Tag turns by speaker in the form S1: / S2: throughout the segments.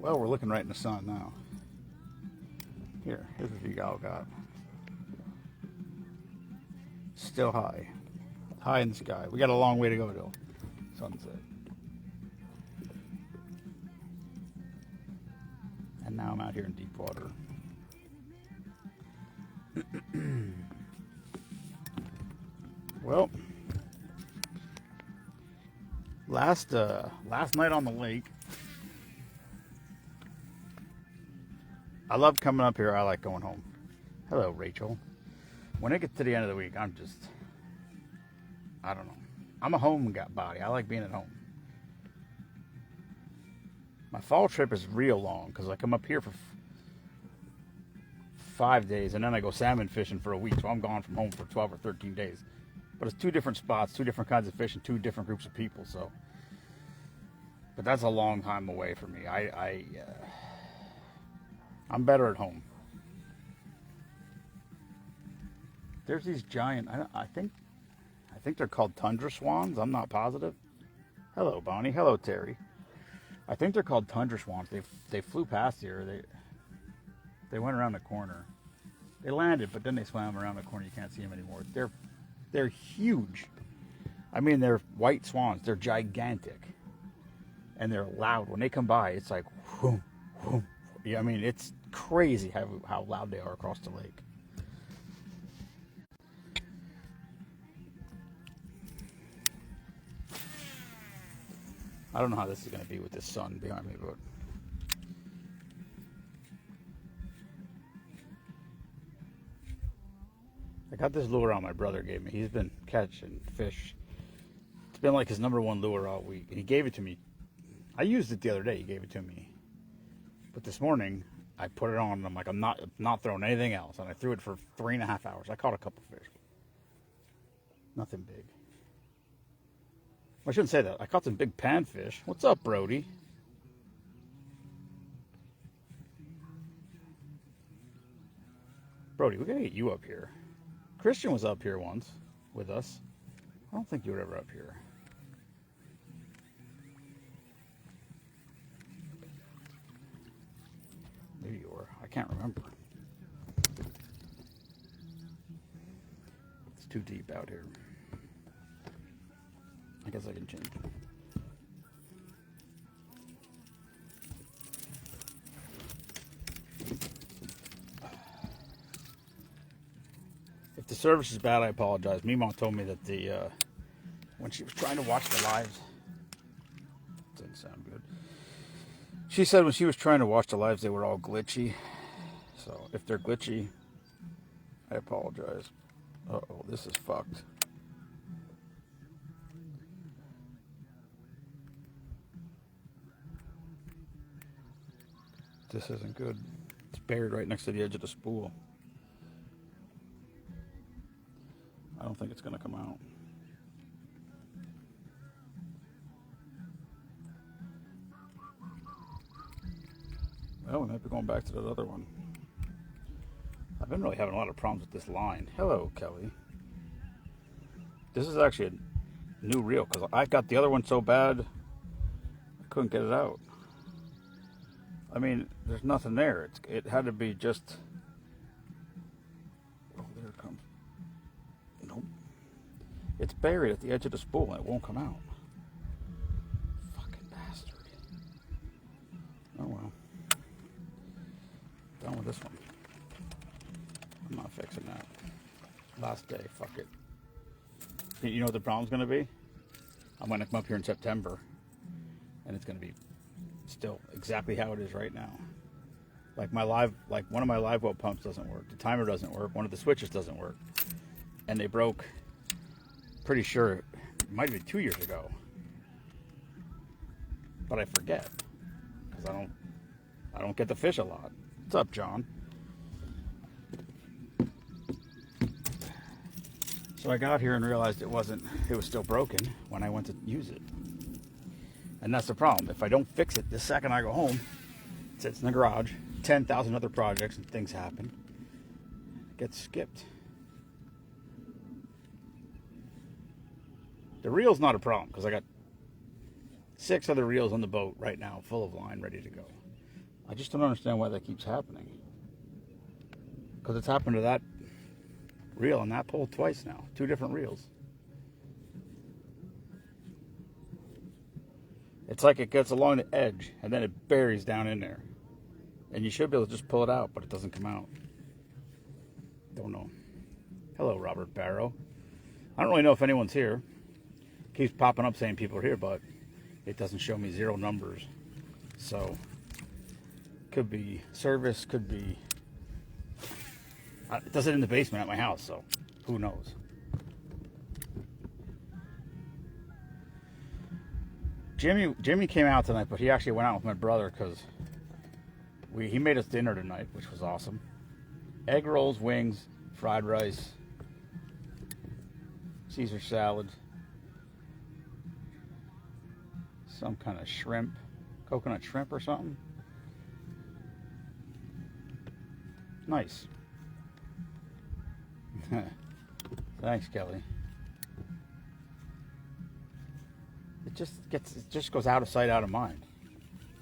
S1: Well, we're looking right in the sun now. Here's what you all got. Still high. High in the sky. We got a long way to go till sunset. And now I'm out here in deep water. Well, last night on the lake, I love coming up here. I like going home. Hello, Rachel. When it gets to the end of the week, I don't know. I'm a home body. I like being at home. My fall trip is real long because I come up here for 5 days and then I go salmon fishing for a week. So I'm gone from home for 12 or 13 days. But it's 2 different spots, 2 different kinds of fish, and 2 different groups of people. So, but that's a long time away for me. I'm better at home. There's these giant. I think they're called tundra swans. I'm not positive. Hello, Bonnie. Hello, Terry. I think they're called tundra swans. They flew past here. They went around the corner. They landed, but then they swam around the corner. You can't see them anymore. They're huge. I mean, they're white swans. They're gigantic. And they're loud. When they come by, it's like, whoom, whoom. Yeah, I mean, it's crazy how loud they are across the lake. I don't know how this is going to be with this sun behind me, but I got this lure on my brother gave me. He's been catching fish. It's been like his #1 lure all week. And he gave it to me. I used it the other day. He gave it to me. But this morning, I put it on and I'm like, I'm not throwing anything else. And I threw it for 3.5 hours. I caught a couple fish. Nothing big. I shouldn't say that. I caught some big panfish. What's up, Brody? Brody, we gotta get you up here. Christian was up here once with us. I don't think you were ever up here. Maybe you were. I can't remember. It's too deep out here. I guess I can change it. If the service is bad, I apologize. Mima told me that when she was trying to watch the lives, didn't sound good. She said when she was trying to watch the lives, they were all glitchy. So if they're glitchy, I apologize. Uh-oh, this is fucked. This isn't good. It's buried right next to the edge of the spool. I don't think it's going to come out. Well, we might be going back to that other one. I've been really having a lot of problems with this line. Hello, Kelly. This is actually a new reel because I got the other one so bad I couldn't get it out. I mean, there's nothing there. It had to be just... Oh, there it comes. Nope. It's buried at the edge of the spool and it won't come out. Fucking bastard. Oh well. Done with this one. I'm not fixing that. Last day, fuck it. You know what the problem's going to be? I'm going to come up here in September and it's going to be still exactly how it is right now. Like one of my live well pumps doesn't work. The timer doesn't work. One of the switches doesn't work. And they broke, pretty sure it might have been 2 years ago. But I forget because I don't get to fish a lot. What's up, John? So I got here and realized it was still broken when I went to use it. And that's the problem. If I don't fix it the second I go home, it sits in the garage, 10,000 other projects and things happen. It gets skipped. The reel's not a problem because I got 6 other reels on the boat right now, full of line, ready to go. I just don't understand why that keeps happening. Because it's happened to that reel on that pole twice now. 2 different reels. It's like it gets along the edge and then it buries down in there. And you should be able to just pull it out, but it doesn't come out. Don't know. Hello, Robert Barrow. I don't really know if anyone's here. It keeps popping up saying people are here, but it doesn't show me 0 numbers. So, could be service, could be... It does it in the basement at my house, so who knows. Jimmy came out tonight, but he actually went out with my brother because he made us dinner tonight, which was awesome. Egg rolls, wings, fried rice, Caesar salad, some kind of shrimp, coconut shrimp or something. Nice. Thanks, Kelly. It just goes out of sight, out of mind.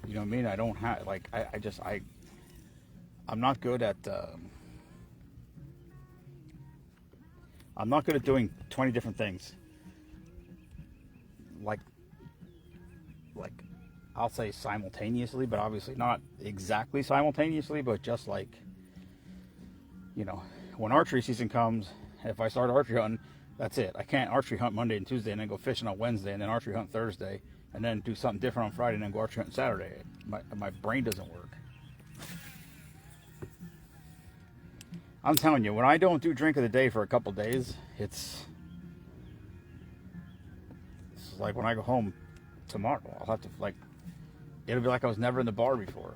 S1: You know what I mean? I don't have, like, I'm not good at, I'm not good at doing 20 different things. Like, I'll say simultaneously, but obviously not exactly simultaneously, but just like, you know, when archery season comes, if I start archery hunting, that's it. I can't archery hunt Monday and Tuesday and then go fishing on Wednesday and then archery hunt Thursday and then do something different on Friday and then go archery hunt Saturday. My brain doesn't work. I'm telling you, when I don't do drink of the day for a couple days, it's like when I go home tomorrow, I'll have to, like, it'll be like I was never in the bar before.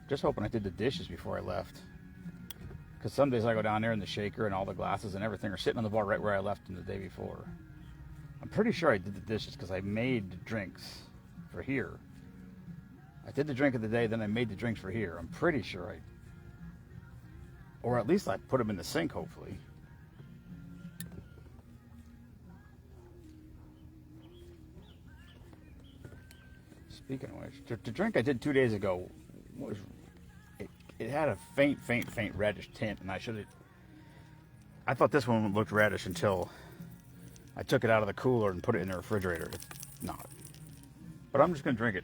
S1: Just hoping I did the dishes before I left. Because some days I go down there and the shaker and all the glasses and everything are sitting on the bar right where I left them the day before. I'm pretty sure I did the dishes because I made drinks for here. I did the drink of the day, then I made the drinks for here. I'm pretty sure or at least I put them in the sink, hopefully. Speaking of which, the drink I did 2 days ago was... It had a faint reddish tint, and I thought this one looked reddish until I took it out of the cooler and put it in the refrigerator. It's not. But I'm just going to drink it.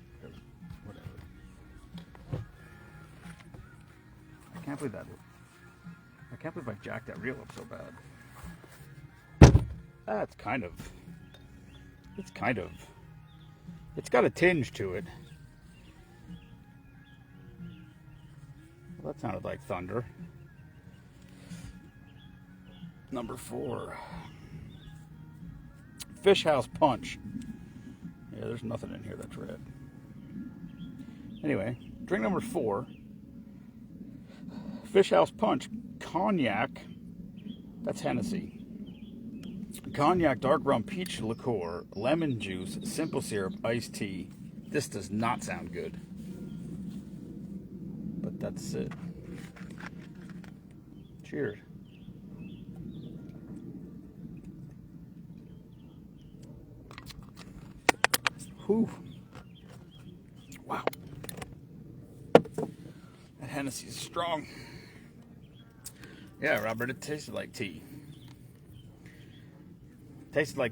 S1: Whatever. I can't believe I jacked that reel up so bad. It's got a tinge to it. Well, that sounded like thunder. Number 4. Fish House Punch. Yeah, there's nothing in here that's red. Anyway, drink number 4. Fish House Punch. Cognac. That's Hennessy. Cognac, dark rum, peach liqueur, lemon juice, simple syrup, iced tea. This does not sound good. But that's it. Cheers. Whew. Wow. That Hennessy is strong. Yeah, Robert, it tasted like tea. Tasted like...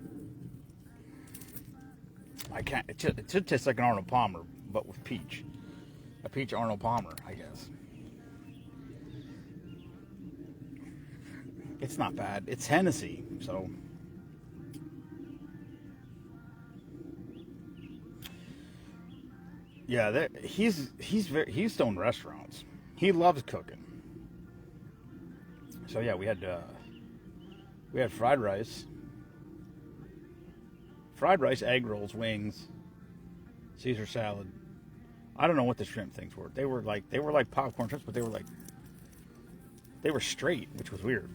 S1: It should taste like an Arnold Palmer, but with peach. A peach Arnold Palmer, I guess. It's not bad. It's Hennessy, so... Yeah, he's owned restaurants. He loves cooking. So yeah, we had fried rice, egg rolls, wings, Caesar salad. I don't know what the shrimp things were. They were like popcorn shrimps, but they were straight, which was weird.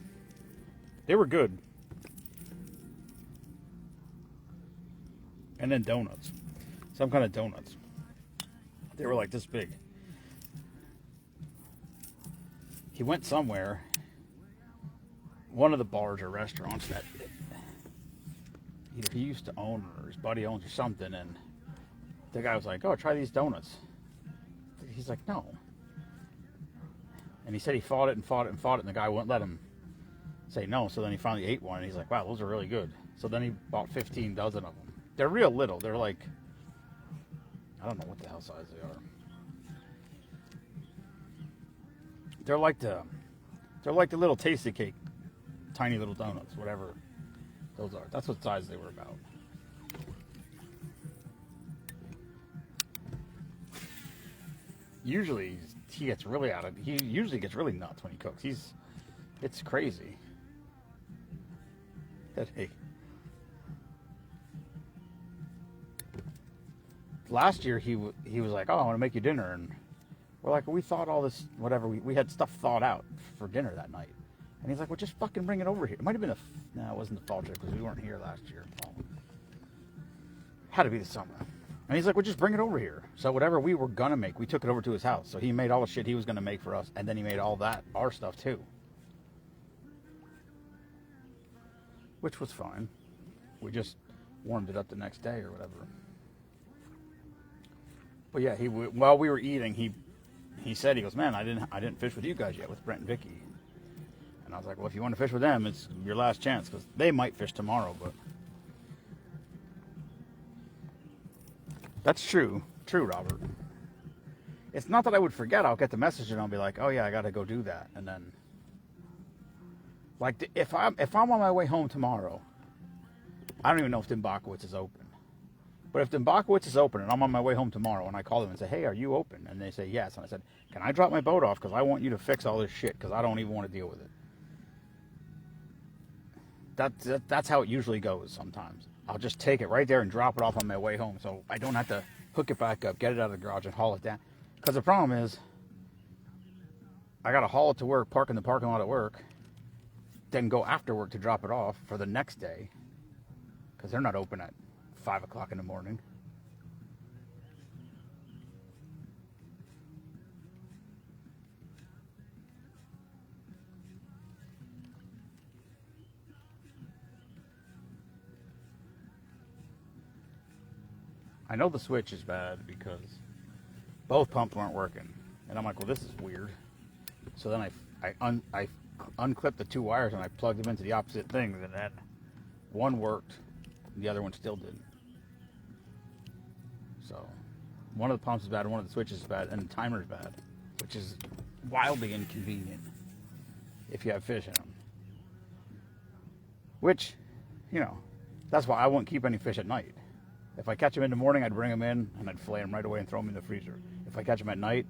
S1: They were good. And then donuts, some kind of donuts. They were like this big. He went somewhere, one of the bars or restaurants that either he used to own or his buddy owns or something, and the guy was like, oh, try these donuts. He's like, no. And he said he fought it, and the guy wouldn't let him say no. So then he finally ate one, and he's like, wow, those are really good. So then he bought 15 dozen of them. They're real little. They're like, I don't know what the hell size they are. They're like the little tasty cake, tiny little donuts, whatever those are. That's what size they were about. Usually he usually gets really nuts when he cooks. It's crazy. Hey. Last year he was like, oh, I want to make you dinner, and we're like, we thought all this, whatever, we had stuff thought out for dinner that night. And he's like, well, just fucking bring it over here. It might have been no, it wasn't the fall trip because we weren't here last year. Had to be the summer. And he's like, well, just bring it over here. So whatever we were going to make, we took it over to his house. So he made all the shit he was going to make for us, and then he made all that, our stuff too. Which was fine. We just warmed it up the next day or whatever. But yeah, while we were eating, he said, he goes, man, I didn't fish with you guys yet, with Brent and Vicky. And I was like, well, if you want to fish with them, it's your last chance, because they might fish tomorrow, but that's true, Robert. It's not that I would forget. I'll get the message and I'll be like, oh yeah, I got to go do that, and then, like, if I'm on my way home tomorrow, I don't even know if Dimbakowitz is open. But if Dimbakowitz is open and I'm on my way home tomorrow and I call them and say, hey, are you open? And they say yes. And I said, can I drop my boat off? Because I want you to fix all this shit, because I don't even want to deal with it. That's how it usually goes sometimes. I'll just take it right there and drop it off on my way home, so I don't have to hook it back up, get it out of the garage, and haul it down. Because the problem is, I got to haul it to work, park in the parking lot at work, then go after work to drop it off for the next day, because they're not open at 5 o'clock in the morning. I know the switch is bad because both pumps weren't working. And I'm like, well, this is weird. So then I unclipped the two wires and I plugged them into the opposite thing. And that one worked, the other one still didn't. So one of the pumps is bad, one of the switches is bad, and the timer is bad, which is wildly inconvenient if you have fish in them. Which, you know, that's why I won't keep any fish at night. If I catch them in the morning, I'd bring them in and I'd fillet them right away and throw them in the freezer. If I catch them at night,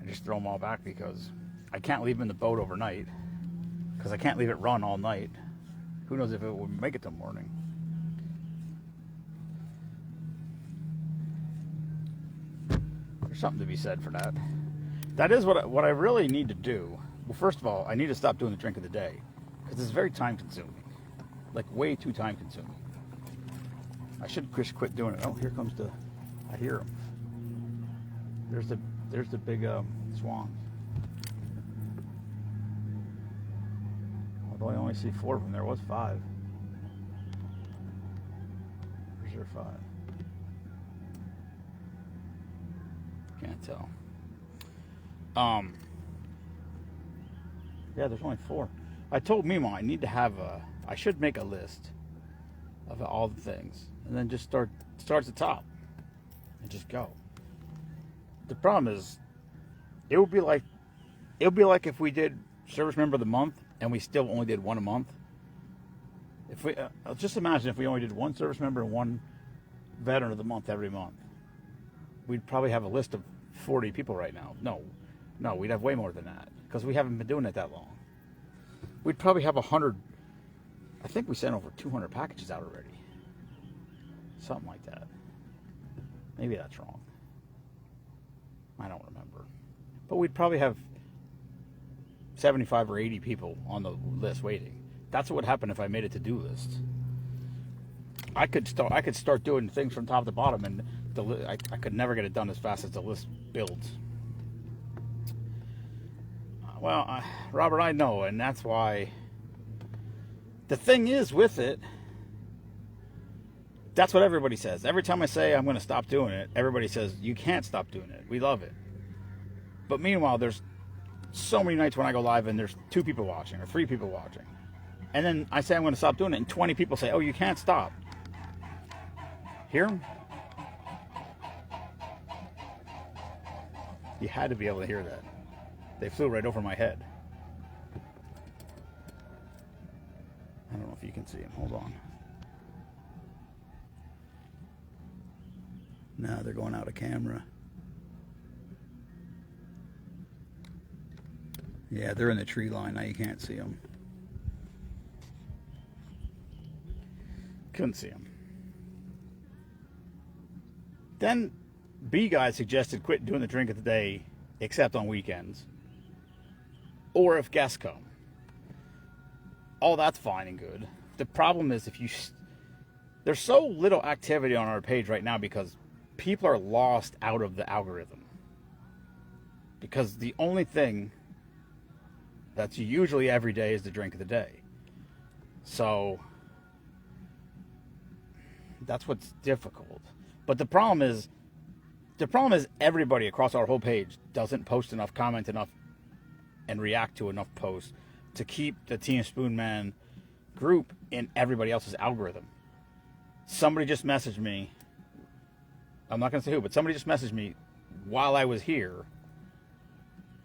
S1: I just throw them all back, because I can't leave them in the boat overnight, because I can't leave it run all night. Who knows if it will make it till morning. There's something to be said for that. That is what I really need to do. Well, first of all, I need to stop doing the drink of the day, because it's very time consuming. Like, way too time consuming. I should just quit doing it. Oh, here comes I hear him. There's the big swans. Although I only see 4 of them. There was 5. Where's there 5? Can't tell. Yeah, there's only 4. I told Mima I need to have I should make a list of all the things, and then just start at the top and just go. The problem is, it would be like if we did Service Member of the Month and we still only did one a month. If we just imagine if we only did one Service Member and one Veteran of the Month every month, we'd probably have a list of 40 people right now. No, we'd have way more than that, because we haven't been doing it that long. We'd probably have 100. I think we sent over 200 packages out already. Something like that. Maybe that's wrong. I don't remember. But we'd probably have 75 or 80 people on the list waiting. That's what would happen if I made a to-do list. I could start doing things from top to bottom, and I could never get it done as fast as the list builds. Well, Robert, I know, and that's why. The thing is with it, That's what everybody says. Every time I say I'm going to stop doing it, everybody says, you can't stop doing it. We love it. But meanwhile, there's so many nights when I go live and there's 2 people watching or 3 people watching. And then I say I'm going to stop doing it and 20 people say, oh, you can't stop. Hear them? You had to be able to hear that. They flew right over my head. I don't know if you can see them. Hold on. No, they're going out of camera. Yeah, they're in the tree line. Now you can't see them. Couldn't see them. Then B guy suggested quit doing the drink of the day except on weekends. Or if guests come. All that's fine and good. The problem is there's so little activity on our page right now because people are lost out of the algorithm. Because the only thing that's usually every day is the drink of the day. So that's what's difficult. But the problem is everybody across our whole page doesn't post enough, comment enough, and react to enough posts to keep the Team Spoonman group in everybody else's algorithm. Somebody just messaged me. I'm not going to say who, but somebody just messaged me while I was here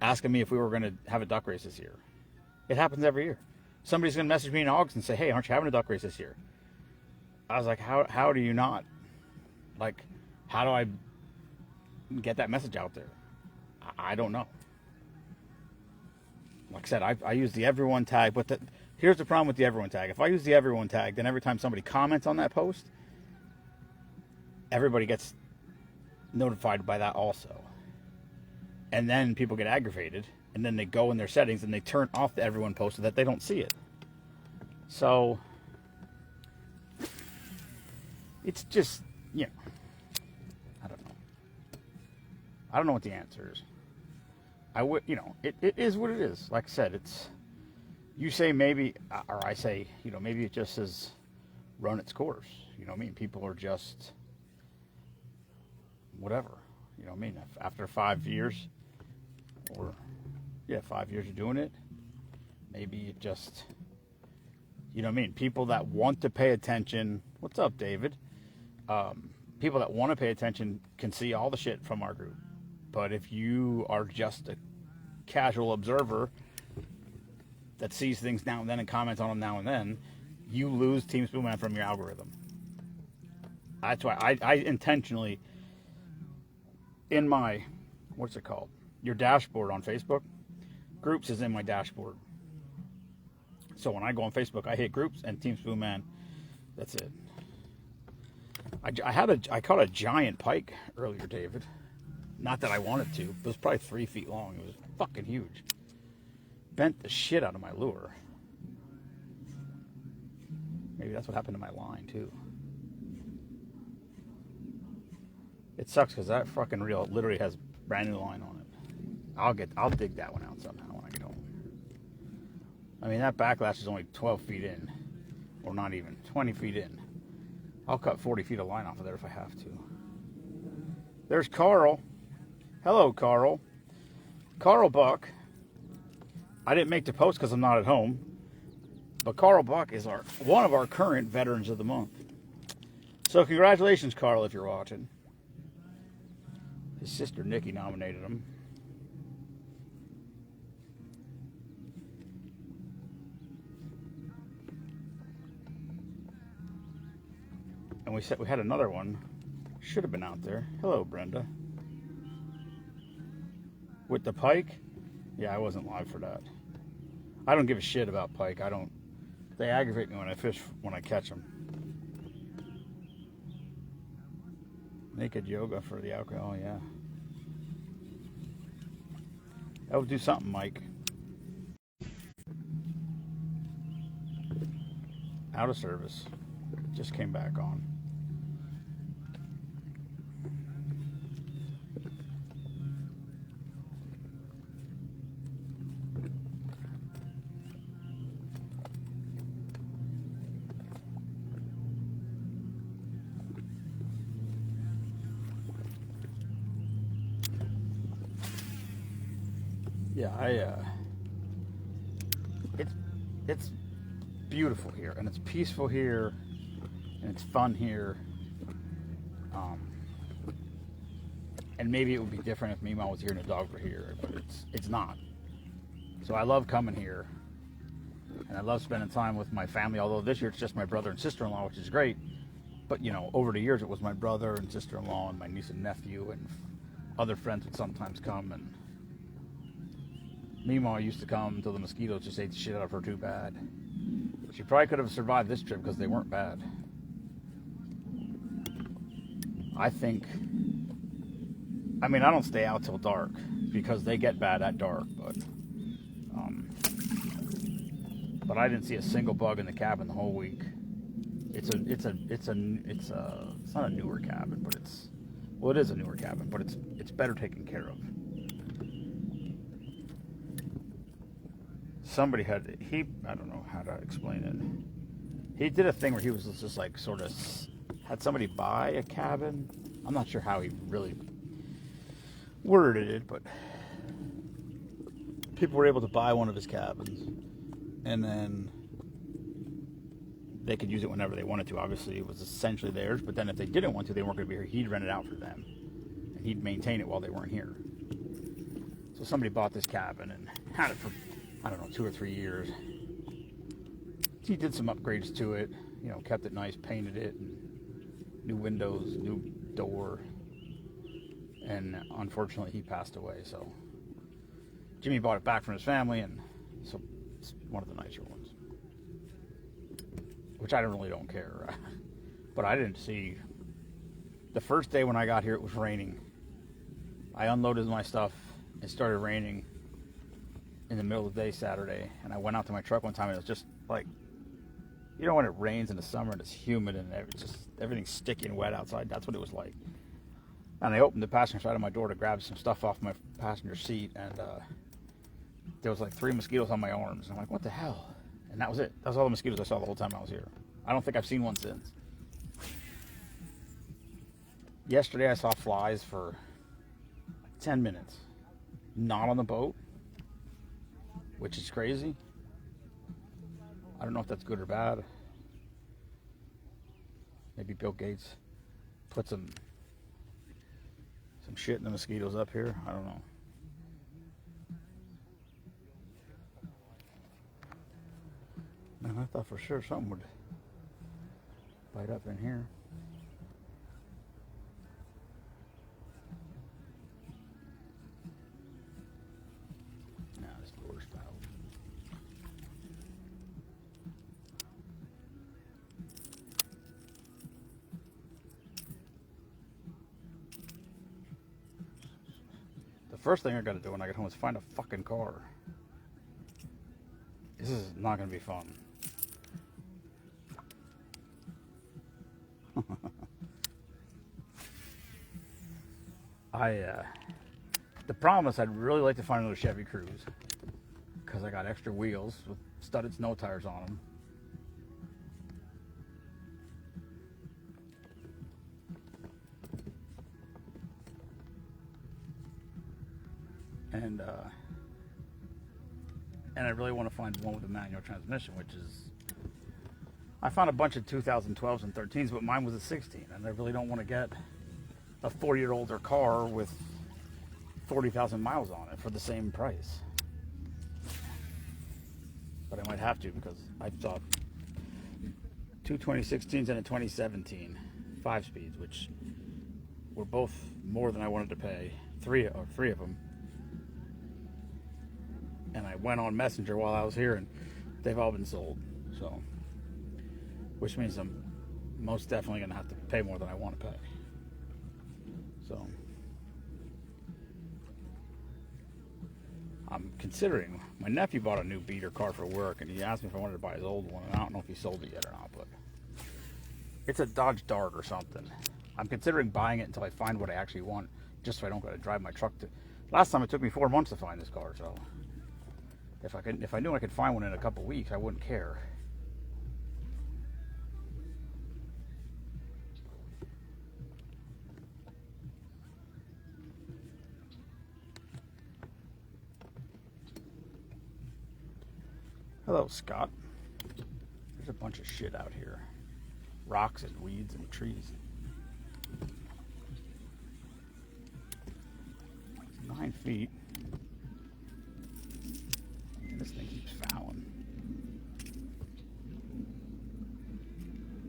S1: asking me if we were going to have a duck race this year. It happens every year. Somebody's going to message me in August and say, hey, aren't you having a duck race this year? I was like, how do you not? Like, how do I get that message out there? I don't know. Like I said, I use the everyone tag, but here's the problem with the everyone tag. If I use the everyone tag, then every time somebody comments on that post, everybody gets notified by that also. And then people get aggravated, and then they go in their settings and they turn off the everyone post so that they don't see it. So it's just, I don't know. I don't know what the answer is. It is what it is. Like I said, you say maybe, or I say, maybe it just has run its course. You know what I mean? People are just whatever. You know what I mean? After 5 years, 5 years of doing it, maybe it just, you know what I mean? People that want to pay attention. What's up, David? People that want to pay attention can see all the shit from our group. But if you are just a casual observer that sees things now and then and comments on them now and then, you lose Team Spoonman from your algorithm. That's why I intentionally, in my, what's it called? Your dashboard on Facebook, groups is in my dashboard. So when I go on Facebook, I hit groups and Team Spoonman. That's it. I caught a giant pike earlier, David. Not that I wanted to. It was probably 3 feet long. It was fucking huge. Bent the shit out of my lure. Maybe that's what happened to my line, too. It sucks because that fucking reel literally has brand new line on it. I'll dig that one out somehow when I get home. I mean, that backlash is only 12 feet in. Or not even. 20 feet in. I'll cut 40 feet of line off of there if I have to. There's Carl. Hello, Carl. Carl Buck. I didn't make the post because I'm not at home. But Carl Buck is one of our current Veterans of the Month. So congratulations, Carl, if you're watching. His sister Nikki nominated him. And we had another one. Should have been out there. Hello, Brenda. With the pike? Yeah, I wasn't live for that. I don't give a shit about pike. They aggravate me when I catch them. Naked yoga for the alcohol, yeah. That would do something, Mike. Out of service. Just came back on. Yeah, it's it's beautiful here, and it's peaceful here, and it's fun here. Um, and maybe it would be different if Mima was here and the dogs were here, but it's not. So I love coming here, and I love spending time with my family. Although this year it's just my brother and sister-in-law, which is great. But you know, over the years it was my brother and sister-in-law and my niece and nephew, and other friends would sometimes come. And Mima used to come until the mosquitoes just ate the shit out of her too bad. She probably could have survived this trip because they weren't bad. I mean, I don't stay out till dark because they get bad at dark, but I didn't see a single bug in the cabin the whole week. It's not a newer cabin, but it is a newer cabin, but it's better taken care of. Somebody I don't know how to explain it. He did a thing where he was just like sort of had somebody buy a cabin. I'm not sure how he really worded it, but people were able to buy one of his cabins, and then they could use it whenever they wanted to. Obviously, it was essentially theirs, but then if they didn't want to, they weren't going to be here. He'd rent it out for them, and he'd maintain it while they weren't here. So somebody bought this cabin and had it for, I don't know, 2 or 3 years. He did some upgrades to it, you know, kept it nice, painted it, and new windows, new door, and unfortunately he passed away. So Jimmy bought it back from his family, and so it's one of the nicer ones, which I really don't care. But I didn't see, the first day when I got here it was raining. I unloaded my stuff, it started raining in the middle of the day Saturday, and I went out to my truck one time and it was just like, you know when it rains in the summer and it's humid and everything's sticky and wet outside, that's what it was like. And I opened the passenger side of my door to grab some stuff off my passenger seat, and there was like 3 mosquitoes on my arms. And I'm like, what the hell? And that was it. That was all the mosquitoes I saw the whole time I was here. I don't think I've seen one since. Yesterday I saw flies for 10 minutes. Not on the boat, which is crazy. I don't know if that's good or bad. Maybe Bill Gates put some shit in the mosquitoes up here. I don't know. Man, I thought for sure something would bite up in here. Nah, this door's out. The first thing I gotta do when I get home is find a fucking car. This is not gonna be fun. The problem is I'd really like to find another Chevy Cruze because I got extra wheels with studded snow tires on them. And I really want to find one with a manual transmission, which is, I found a bunch of 2012s and 13s, but mine was a 16, and I really don't want to get a 4-year-older car with 40,000 miles on it for the same price. But I might have to because I saw 2 2016s and a 2017 5-speeds, which were both more than I wanted to pay. Three of them. And I went on Messenger while I was here, and they've all been sold. So, which means I'm most definitely going to have to pay more than I want to pay. So, I'm considering. My nephew bought a new beater car for work, and he asked me if I wanted to buy his old one, and I don't know if he sold it yet or not, but it's a Dodge Dart or something. I'm considering buying it until I find what I actually want, just so I don't got to drive my truck to. Last time it took me 4 months to find this car, so if I knew I could find one in a couple weeks, I wouldn't care. Hello, Scott. There's a bunch of shit out here. Rocks and weeds and trees. 9 feet. And this thing keeps fouling.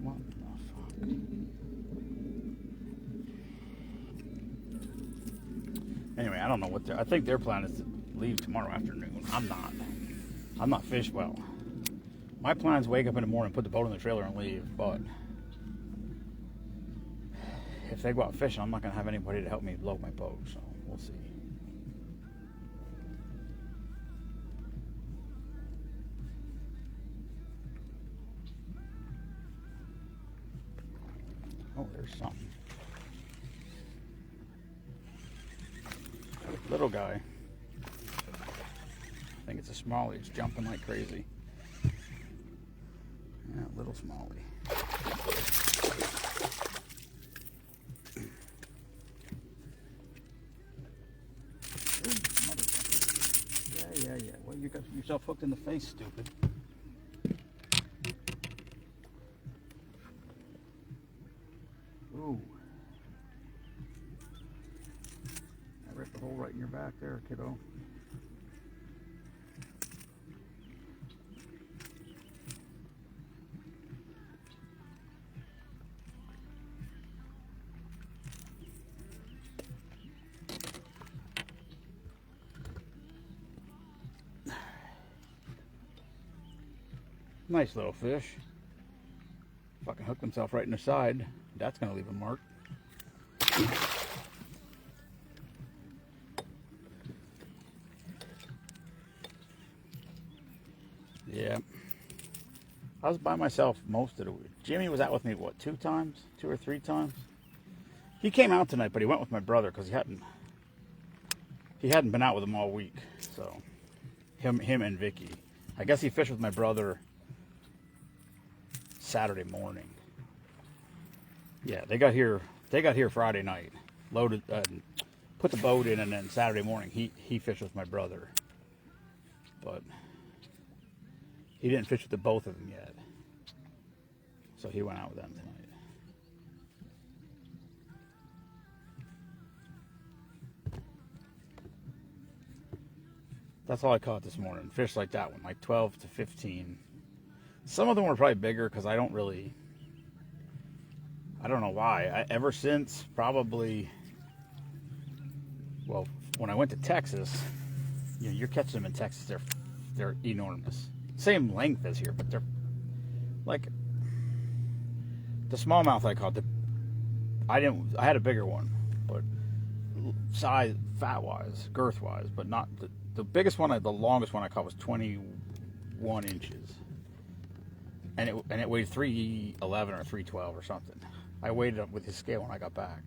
S1: What the fuck? Anyway, I don't know what I think their plan is to leave tomorrow afternoon. I'm not fish well. My plan is wake up in the morning, put the boat in the trailer and leave, but if they go out fishing, I'm not going to have anybody to help me load my boat, so we'll see. Oh, there's something. Little guy. I think it's a smallie. It's jumping like crazy. Yeah, little smallie. Yeah. Well, you got yourself hooked in the face, stupid. Ooh. I ripped a hole right in your back there, kiddo. Nice little fish. Fucking hooked himself right in the side. That's gonna leave a mark. Yeah. I was by myself most of the week. Jimmy was out with me, what, 2 or 3 times? He came out tonight, but he went with my brother because he hadn't been out with him all week. So him and Vicky. I guess he fished with my brother Saturday morning. Yeah, they got here Friday night, loaded, put the boat in, and then Saturday morning he fished with my brother, but he didn't fish with the both of them yet, so he went out with them tonight. That's all I caught this morning. Fish like that one, like 12 to 15. Some of them were probably bigger because I don't know why. Ever since probably, well, when I went to Texas, you're catching them in Texas. They're enormous. Same length as here, but they're like the smallmouth I caught. I had a bigger one, but size, fat wise, girth wise, but not the biggest one. The longest one I caught was 21 inches. And it weighed 311 or 312 or something. I weighed it up with his scale when I got back.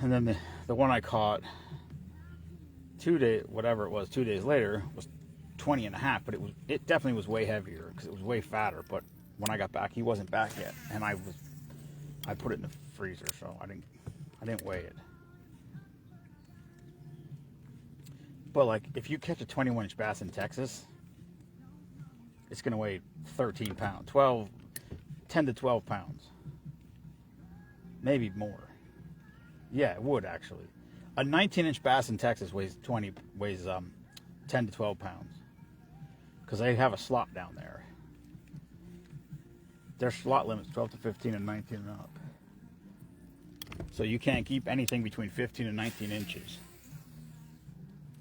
S1: And then the one I caught 2 days later was 20 and a half, but it definitely was way heavier because it was way fatter. But when I got back, he wasn't back yet, and I put it in the freezer, so I didn't weigh it. But like, if you catch a 21-inch bass in Texas, it's going to weigh 13 pounds, 10 to 12 pounds. Maybe more. Yeah, it would actually. A 19-inch bass in Texas weighs 10 to 12 pounds. Because they have a slot down there. Their slot limit's 12 to 15 and 19 and up. So you can't keep anything between 15 and 19 inches.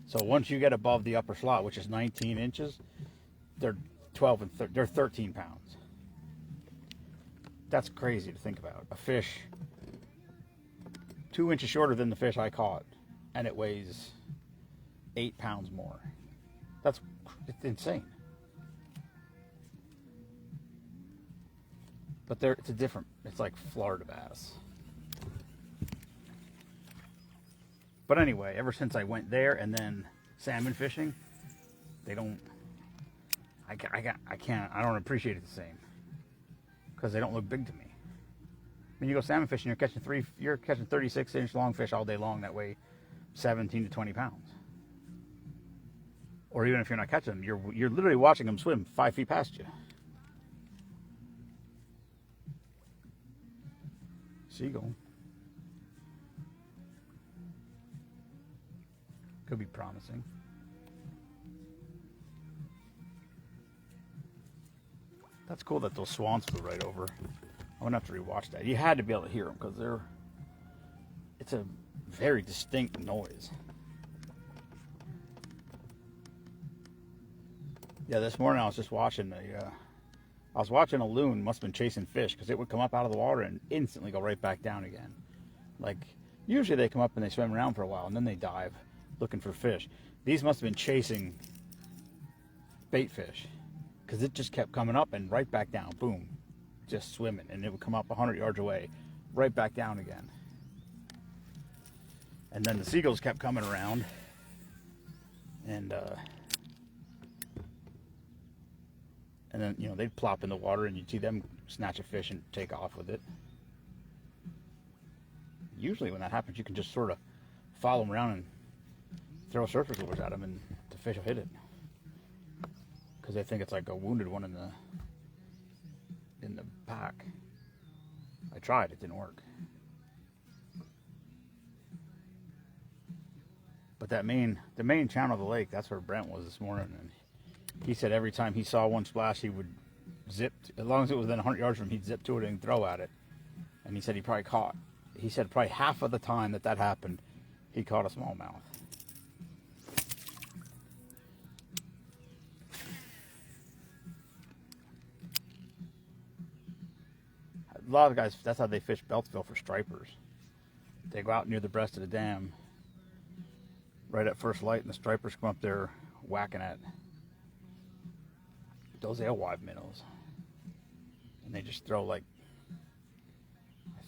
S1: So once you get above the upper slot, which is 19 inches, they're 13 pounds. That's crazy to think about. A fish 2 inches shorter than the fish I caught, and it weighs 8 pounds more. It's insane. But it's like Florida bass. But anyway, ever since I went there and then salmon fishing, I don't appreciate it the same. Because they don't look big to me. When you go salmon fishing, you're catching 36-inch long fish all day long that weigh 17 to 20 pounds. Or even if you're not catching them, you're literally watching them swim 5 feet past you. Seagull. Could be promising. That's cool that those swans flew right over. I'm gonna have to rewatch that. You had to be able to hear them because it's a very distinct noise. Yeah, this morning I was just watching a loon. Must have been chasing fish because it would come up out of the water and instantly go right back down again. Like usually they come up and they swim around for a while and then they dive looking for fish. These must have been chasing bait fish because it just kept coming up and right back down. Boom, just swimming, and it would come up 100 yards away, right back down again. And then the seagulls kept coming around, and then they'd plop in the water, and you'd see them snatch a fish and take off with it. Usually, when that happens, you can just sort of follow them around and throw surface lures at them, and the fish will hit it because they think it's like a wounded one in the pack. I tried; it didn't work. But the main channel of the lake, that's where Brent was this morning, and he said every time he saw one splash, he would zip, as long as it was within 100 yards from him, he'd zip to it and throw at it. And he said he said probably half of the time that happened, he caught a smallmouth. A lot of guys, that's how they fish Beltsville for stripers. They go out near the breast of the dam, right at first light, and the stripers come up there whacking at those alewife minnows. And they just throw I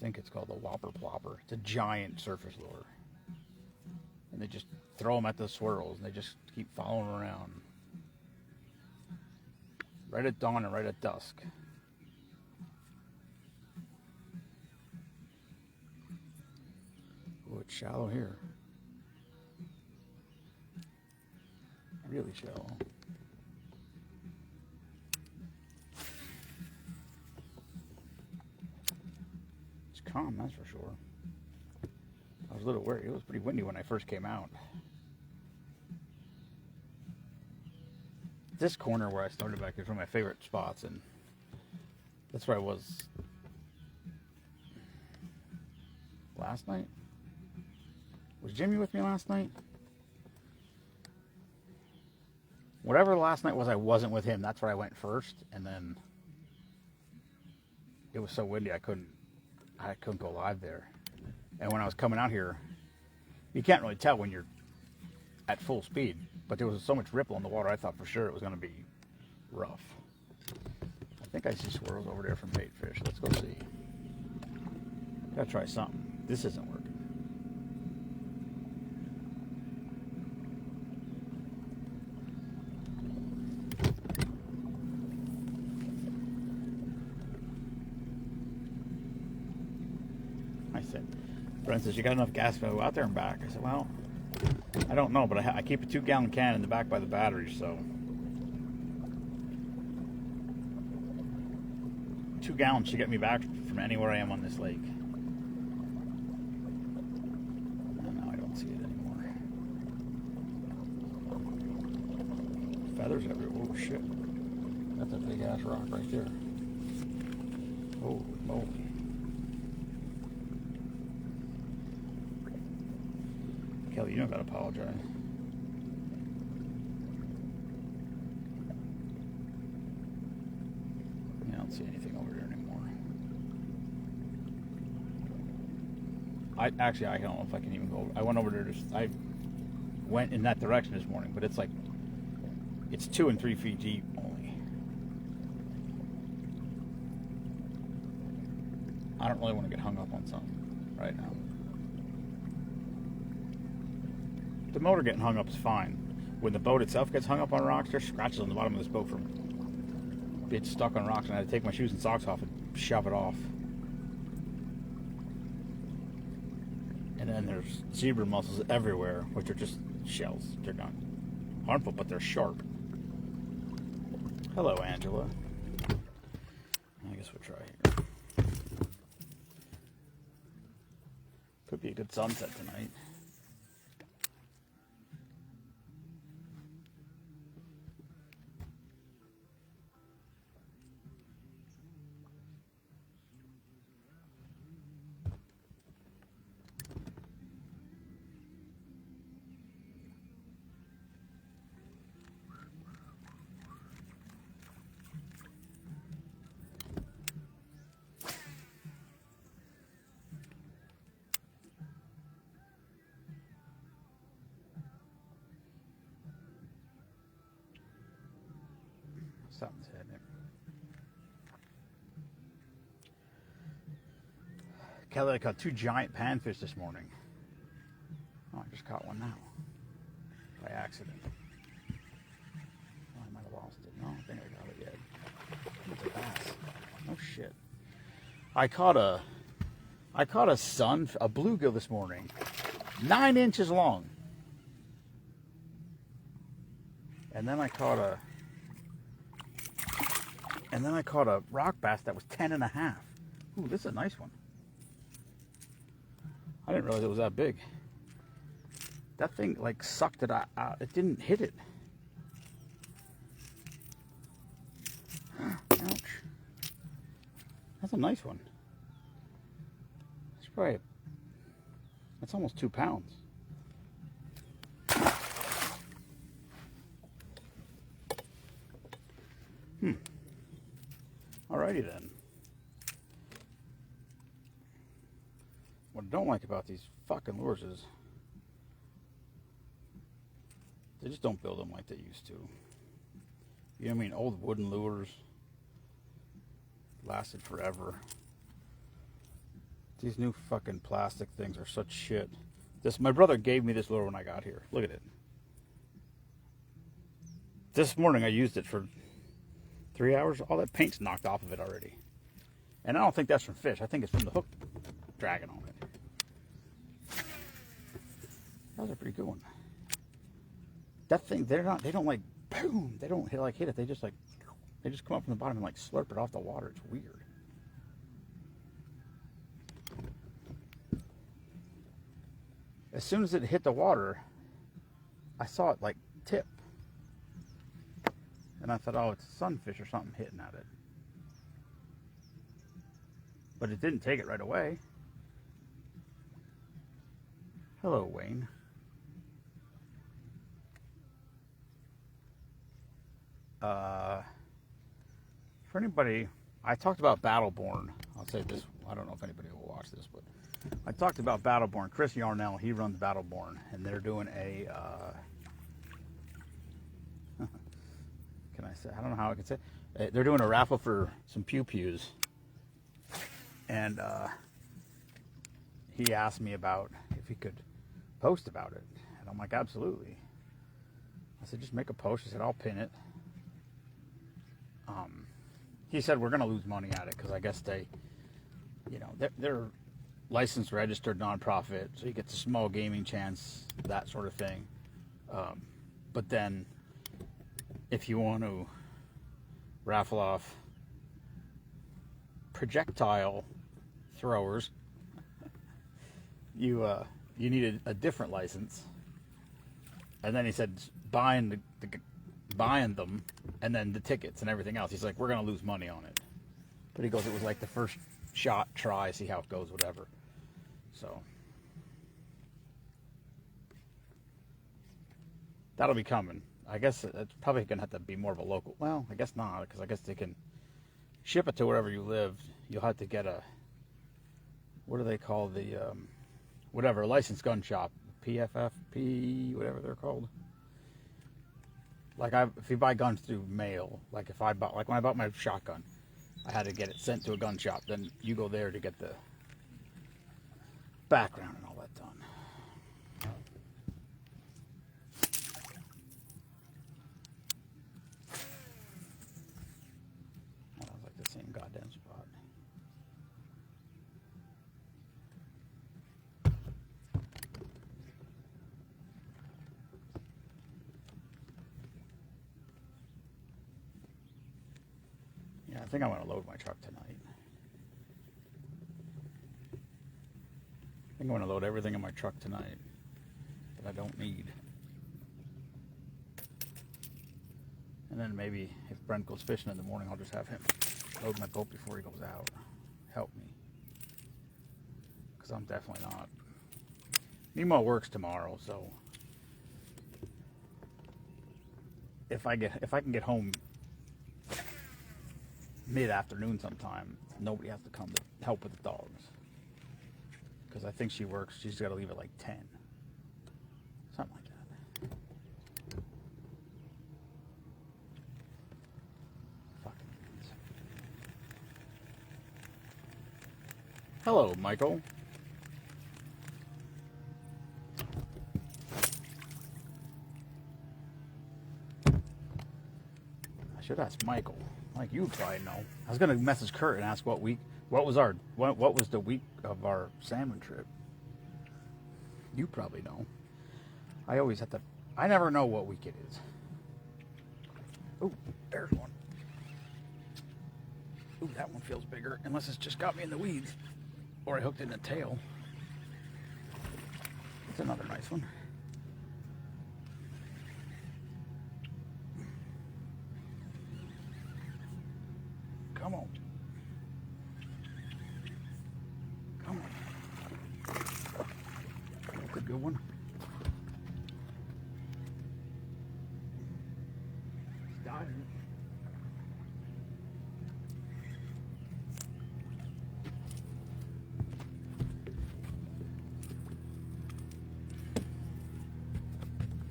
S1: think it's called the whopper plopper. It's a giant surface lure. And they just throw them at the swirls, and they just keep following around. Right at dawn and right at dusk. Oh, it's shallow here. Really shallow. It's calm, that's for sure. I was a little worried. It was pretty windy when I first came out. This corner where I started back here is one of my favorite spots, and that's where I was last night. Was Jimmy with me last night? Whatever last night was, I wasn't with him. That's where I went first, and then it was so windy I couldn't go live there. And when I was coming out here, you can't really tell when you're at full speed, but there was so much ripple in the water, I thought for sure it was going to be rough. I think I see swirls over there from bait fish. Let's go see. Gotta try something. This isn't working. Brent says, you got enough gas to go out there and back? I said, well, I don't know, but I keep a 2-gallon can in the back by the battery, so 2 gallons should get me back from anywhere I am on this lake. No, I don't see it anymore. Feathers everywhere. Oh, shit. That's a big-ass rock right there. Oh, moly. Kelly, you don't gotta apologize. I don't see anything over there anymore. I don't know if I can even go. I went over there. I went in that direction this morning, but it's 2 and 3 feet deep only. I don't really want to get hung up on something right now. The motor getting hung up is fine. When the boat itself gets hung up on rocks, there's scratches on the bottom of this boat from being stuck on rocks, and I had to take my shoes and socks off and shove it off. And then there's zebra mussels everywhere, which are just shells. They're not harmful, but they're sharp. Hello, Angela. I guess we'll try here. Could be a good sunset tonight. Something's hitting it. Kelly, I caught 2 giant panfish this morning. Oh, I just caught one now. By accident. Oh, I might have lost it. No, I think I got it yet. It's a bass. Oh shit. I caught a bluegill this morning. 9 inches long. And then I caught a rock bass that was 10 and a half. Ooh, this is a nice one. I didn't realize it was that big. That thing like sucked it out. It didn't hit it. Ouch. That's a nice one. It's probably, that's almost 2 pounds. Alrighty then. What I don't like about these fucking lures is they just don't build them like they used to. You know what I mean? Old wooden lures lasted forever. These new fucking plastic things are such shit. My brother gave me this lure when I got here. Look at it. This morning I used it for 3 hours. All that paint's knocked off of it already. And I don't think that's from fish. I think it's from the hook dragging on it. That was a pretty good one. That thing, they don't like, boom. They don't hit it. They just come up from the bottom and like slurp it off the water. It's weird. As soon as it hit the water, I saw it like tip. And I thought, oh, it's a sunfish or something hitting at it. But it didn't take it right away. Hello, Wayne. For anybody, I talked about Battleborn. I'll say this, I don't know if anybody will watch this, but I talked about Battleborn. Chris Yarnell, he runs Battleborn, and they're doing a, can I say, I don't know how I can say it. They're doing a raffle for some pew-pews. And he asked me about if he could post about it. And I'm like, absolutely. I said, just make a post. He said, I'll pin it. He said, we're going to lose money at it because I guess they, you know, they're licensed, registered nonprofit, so you get the small gaming chance, that sort of thing. But then if you want to raffle off projectile throwers, you needed a different license. And then he said buying them and then the tickets and everything else. He's like, we're gonna lose money on it. But he goes, it was like the first shot, try, see how it goes, whatever. So that'll be coming. I guess it's probably gonna have to be more of a local. Well, I guess not, because I guess they can ship it to wherever you live. You'll have to get a, what do they call the, whatever, licensed gun shop, PFFP, whatever they're called. Like if you buy guns through mail, like when I bought my shotgun, I had to get it sent to a gun shop. Then you go there to get the background and all that done. That was like the same goddamn spot. think I'm going to load my truck tonight. I think I'm going to load everything in my truck tonight that I don't need. And then maybe if Brent goes fishing in the morning, I'll just have him load my boat before he goes out. Help me. Because I'm definitely not. Nemo works tomorrow, so if I can get home mid-afternoon sometime, nobody has to come to help with the dogs. Because I think she works, she's got to leave at like 10. Something like that. Fucking idiots. Hello, Michael. I should ask Michael. Like, you probably know. I was gonna message Kurt and ask what was the week of our salmon trip. You probably know. I always have to. I never know what week it is. Oh, there's one. Ooh, that one feels bigger. Unless it's just got me in the weeds, or I hooked it in the tail. It's another nice one. Come on. Come on. That's a good one. He's diving.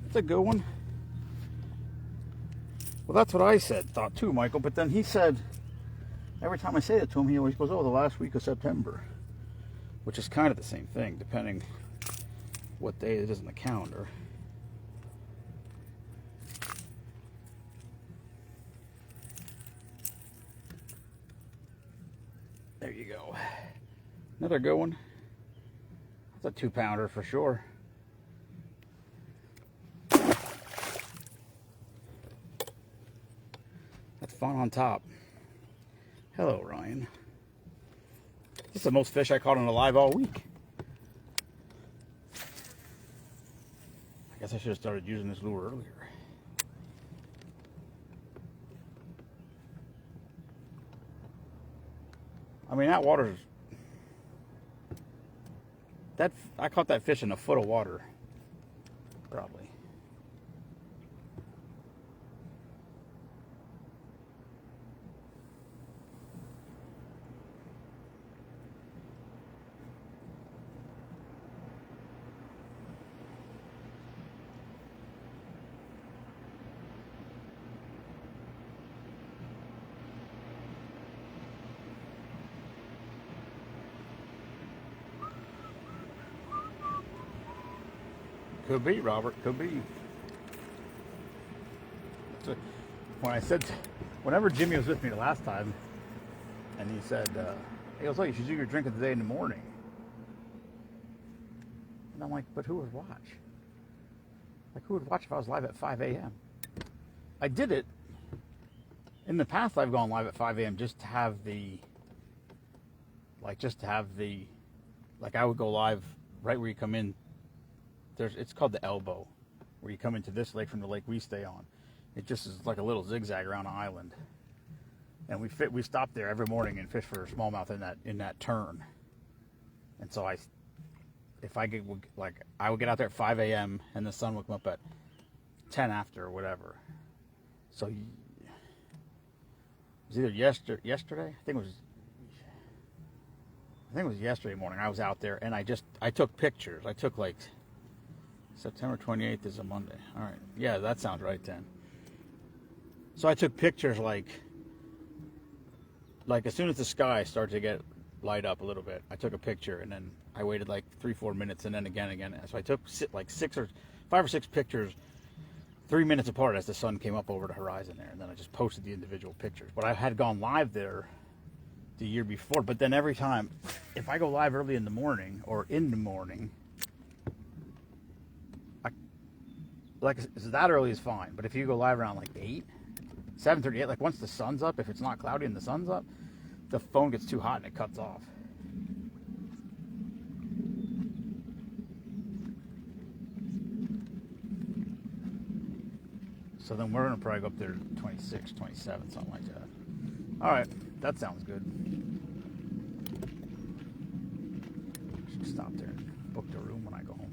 S1: That's a good one. Well, that's what I thought too, Michael. But then he said, every time I say it to him, he always goes, oh, the last week of September. Which is kind of the same thing, depending what day it is in the calendar. There you go. Another good one. That's a 2-pounder for sure. That's fun on top. Hello, Ryan. This is the most fish I caught on a live all week. I guess I should have started using this lure earlier. I mean, that water's... I caught that fish in a foot of water. Probably. Could be, Robert. Could be. So when I said, whenever Jimmy was with me the last time, and he said, he goes, oh, you should do your drinking today in the morning. And I'm like, but who would watch? Like, who would watch if I was live at 5 a.m.? I did it. In the past, I've gone live at 5 a.m. just to have the, like I would go live right where you come in. It's called the elbow, where you come into this lake from the lake we stay on. It just is like a little zigzag around an island, and we stop there every morning and fish for smallmouth in that turn. And so I would get out there at 5 a.m. and the sun would come up at 10 after or whatever. So it was either yesterday. I think it was yesterday morning. I was out there and I took pictures. I took like. September 28th is a Monday. All right. Yeah, that sounds right then. So I took pictures like as soon as the sky started to get light up a little bit, I took a picture and then I waited like 3-4 minutes and then again. So I took like 5 or 6 pictures 3 minutes apart as the sun came up over the horizon there. And then I just posted the individual pictures. But I had gone live there the year before. But then every time, if I go live early in the morning or in the morning, like that early is fine, but if you go live around like 8, 7:38, like once the sun's up, if it's not cloudy and the sun's up, the phone gets too hot and it cuts off. So then we're going to probably go up there 26, 27, something like that. All right, that sounds good. Should stop there and book the room when I go home.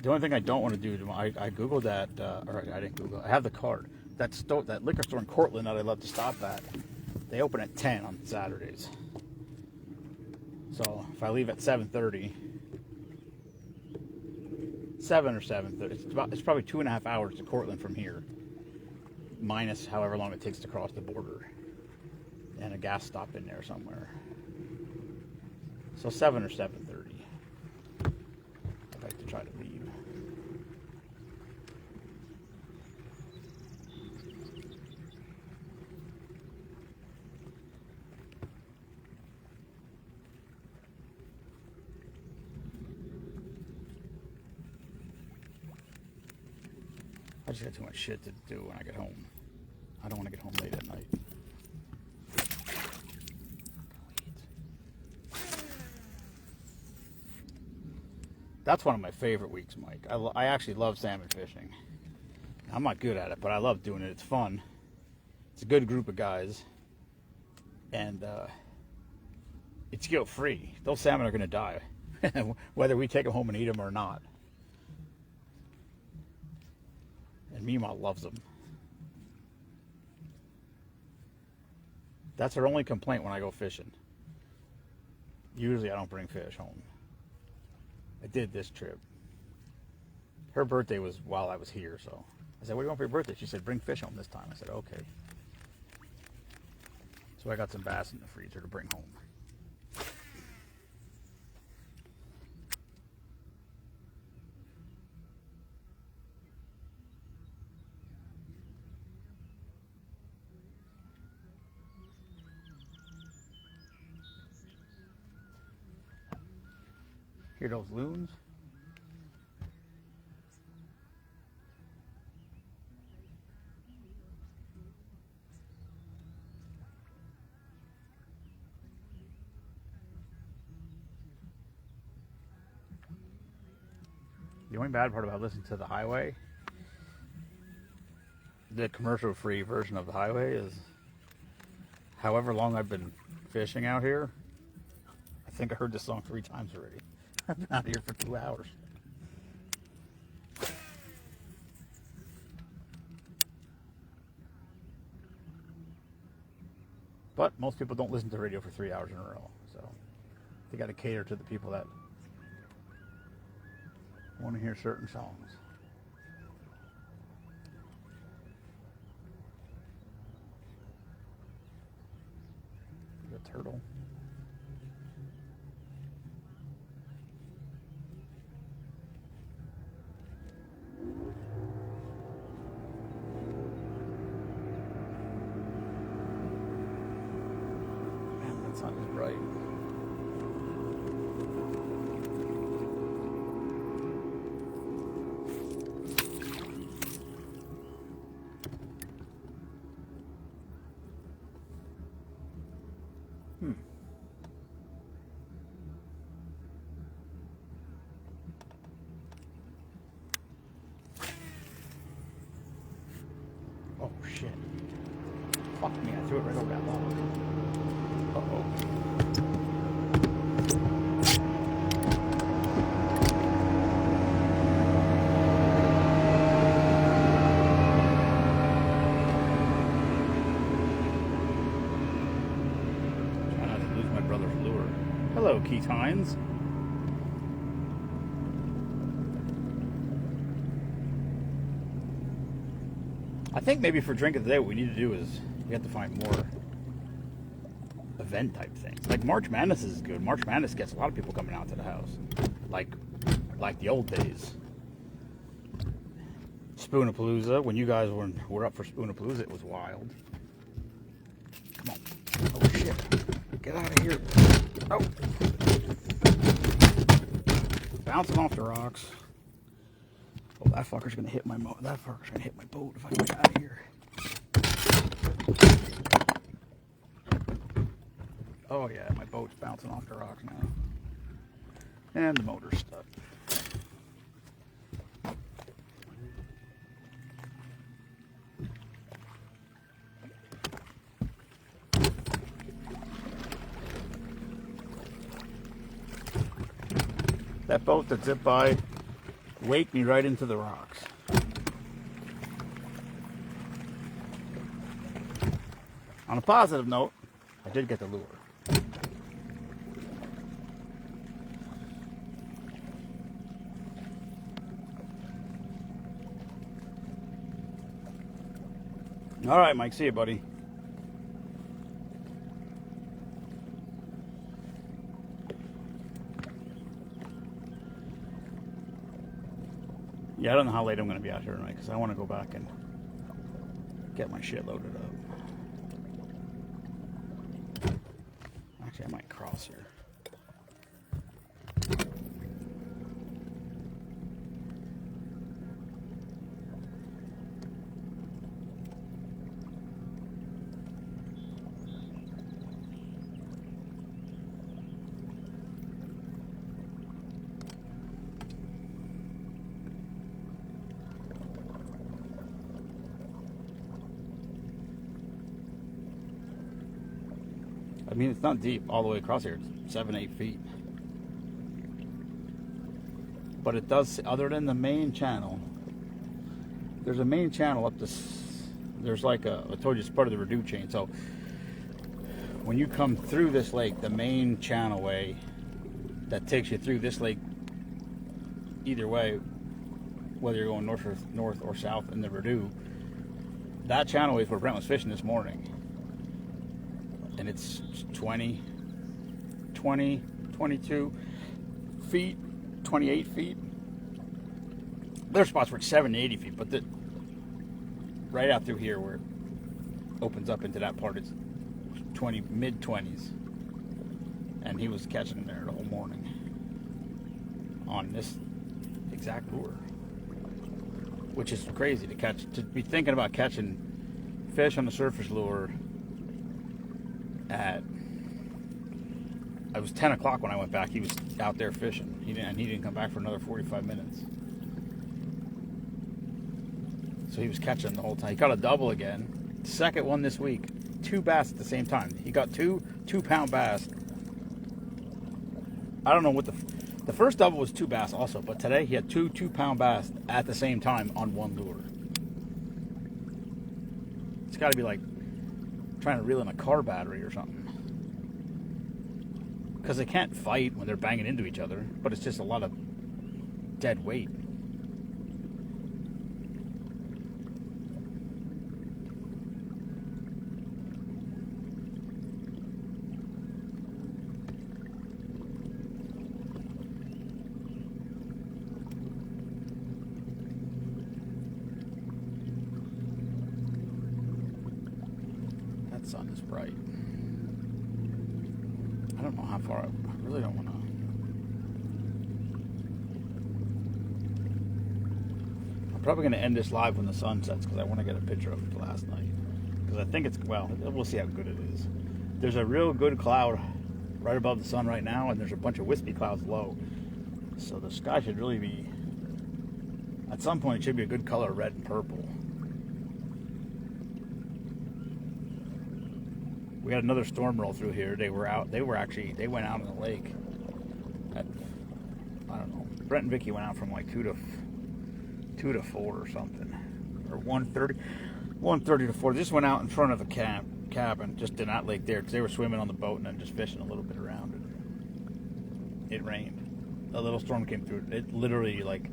S1: The only thing I don't want to do, I Googled that, or I didn't Google, I have the card. That liquor store in Cortland that I love to stop at, they open at 10 on Saturdays. So if I leave at 7:30, 7 or 7:30, it's probably 2.5 hours to Cortland from here, minus however long it takes to cross the border, and a gas stop in there somewhere. So 7 or 7:30. I'd like to try to leave. I just got too much shit to do when I get home. I don't want to get home late at night. That's one of my favorite weeks, Mike. I actually love salmon fishing. I'm not good at it, but I love doing it. It's fun. It's a good group of guys. And it's guilt-free. Those salmon are going to die, whether we take them home and eat them or not. And Mima loves them. That's her only complaint when I go fishing. Usually I don't bring fish home. I did this trip. Her birthday was while I was here, so I said, what do you want for your birthday? She said, bring fish home this time. I said, okay. So I got some bass in the freezer to bring home. Hear those loons? The only bad part about listening to the highway, the commercial-free version of the highway, is however long I've been fishing out here, I think I heard this song 3 times already. I've been out here for 2 hours. But most people don't listen to radio for 3 hours in a row, so they got to cater to the people that want to hear certain songs. The turtle. Man, that sun is bright. Oh shit. Fuck me, I threw it right over that log. Uh-oh. Try not to lose my brother's lure. Hello, Keith Hines. I think maybe for drink of the day, what we need to do is we have to find more event type things. Like March Madness is good. March Madness gets a lot of people coming out to the house, like the old days. Spoonapalooza, when you guys were up for Spoonapalooza, it was wild. Come on. Oh shit. Get out of here. Oh. Bouncing off the rocks. Oh, that fucker's gonna hit my boat. That fucker's gonna hit my boat if I get out of here. Oh yeah, my boat's bouncing off the rocks now. And the motor's stuck. That boat that zipped by waked me right into the rocks. On a positive note, I did get the lure. All right, Mike, see you, buddy. Yeah, I don't know how late I'm going to be out here tonight because I want to go back and get my shit loaded up. Actually, I might cross here. I mean, it's not deep all the way across here. It's 7-8 feet. But it does, other than the main channel, there's a main channel up this, there's like a, I told you it's part of the Redoux chain. So when you come through this lake, the main channelway that takes you through this lake, either way, whether you're going north or south in the Redoux, that channelway is where Brent was fishing this morning. And it's 20, 22 feet, 28 feet. There's spots where it's 80 feet, but right out through here where it opens up into that part, it's mid-20s. And he was catching them there the whole morning on this exact lure. Which is crazy to be thinking about catching fish on the surface lure it was 10 o'clock when I went back. He was out there fishing. He didn't come back for another 45 minutes. So he was catching the whole time. He caught a double again. Second one this week. 2 bass at the same time. He got two 2-pound bass. I don't know what the first double was 2 bass also, but today he had 2 2-pound bass at the same time on one lure. It's got to be like trying to reel in a car battery or something, because they can't fight when they're banging into each other, but it's just a lot of dead weight. That sun is bright. I don't know how far, I really don't want to. I'm probably going to end this live when the sun sets because I want to get a picture of it last night. Because I think it's, well, we'll see how good it is. There's a real good cloud right above the sun right now, and there's a bunch of wispy clouds low. So the sky should really be, at some point, it should be a good color, red and purple. We had another storm roll through here. They went out in the lake at, I don't know, Brent and Vicky went out from like 2 to 4 or something, or 1:30 to 4. They just went out in front of the cabin, just in that lake there, because they were swimming on the boat and then just fishing a little bit around it. It rained. A little storm came through. It literally, like,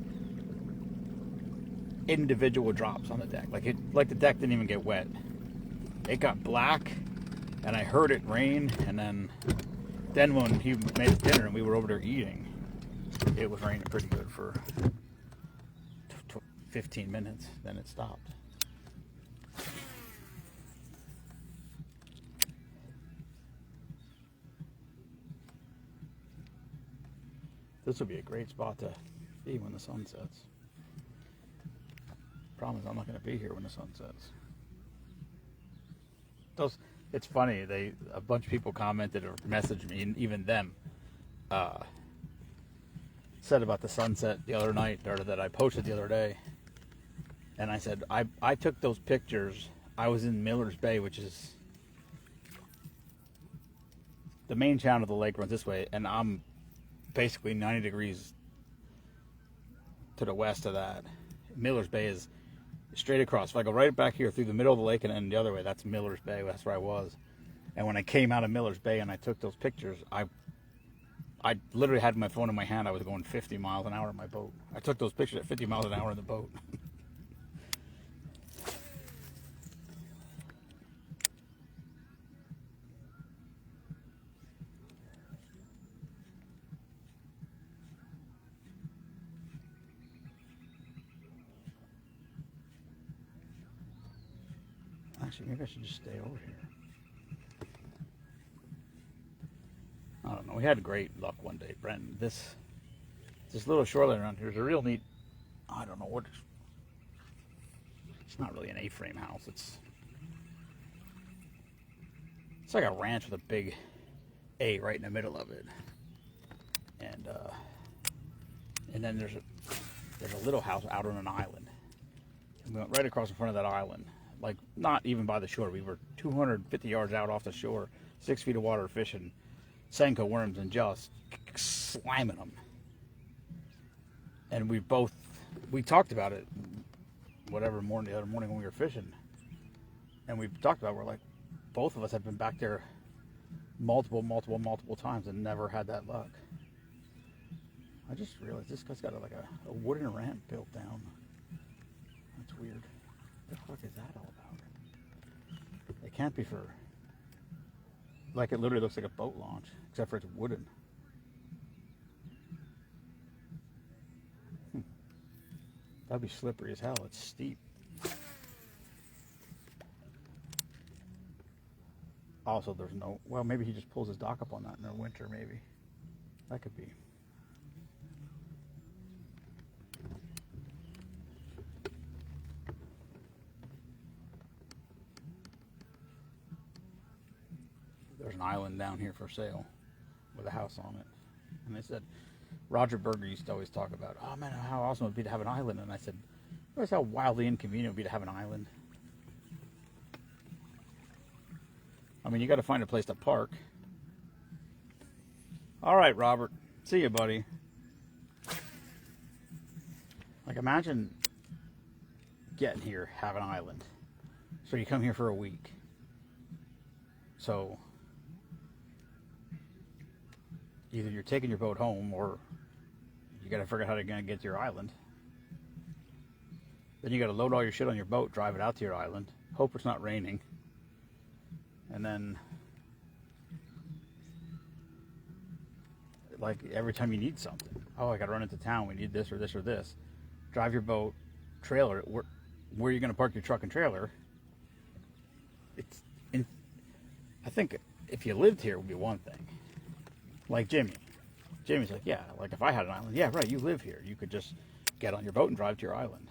S1: individual drops on the deck. Like the deck didn't even get wet. It got black. And I heard it rain, and then when he made his dinner and we were over there eating, it was raining pretty good for 15 minutes. Then it stopped. This would be a great spot to be when the sun sets. Problem is, I'm not going to be here when the sun sets. It's funny. A bunch of people commented or messaged me, and even them said about the sunset the other night, or that I posted the other day. And I said I took those pictures. I was in Miller's Bay, which is the main channel of the lake runs this way, and I'm basically 90 degrees to the west of that. Miller's Bay is straight across. If I go right back here through the middle of the lake and then the other way, that's Miller's Bay. That's where I was. And when I came out of Miller's Bay and I took those pictures, I literally had my phone in my hand. I was going 50 miles an hour in my boat. I took those pictures at 50 miles an hour in the boat. Actually, maybe I should just stay over here. I don't know. We had great luck one day, Brent. This little shoreline around here is a real neat. I don't know what. It's not really an A-frame house. It's like a ranch with a big A right in the middle of it, and then there's a little house out on an island. And we went right across in front of that island. Like, not even by the shore. We were 250 yards out off the shore, 6 feet of water fishing Senko worms and just slamming them. And we talked about it the other morning when we were fishing. And we talked about it. We're like, both of us have been back there multiple times and never had that luck. I just realized this guy's got a wooden ramp built down. That's weird. What the fuck is that all about? It can't be for... Like, it literally looks like a boat launch, except for it's wooden. That'd be slippery as hell. It's steep. Also, there's no... Well, maybe he just pulls his dock up on that in the winter, maybe. That could be. There's an island down here for sale with a house on it. And they said, Roger Berger used to always talk about, oh man, how awesome it would be to have an island. And I said, realize how wildly inconvenient it would be to have an island. I mean, you got to find a place to park. All right, Robert. See you, buddy. Like, imagine getting here, have an island. So you come here for a week. So either you're taking your boat home, or you got to figure out how to get to your island. Then you got to load all your shit on your boat, drive it out to your island, hope it's not raining, and then, like, every time you need something, oh, I got to run into town, we need this or this or this, drive your boat, trailer it. Where are you going to park your truck and trailer? I think if you lived here, it would be one thing. Like Jimmy. Jimmy's like, yeah, like if I had an island, yeah, right, you live here. You could just get on your boat and drive to your island.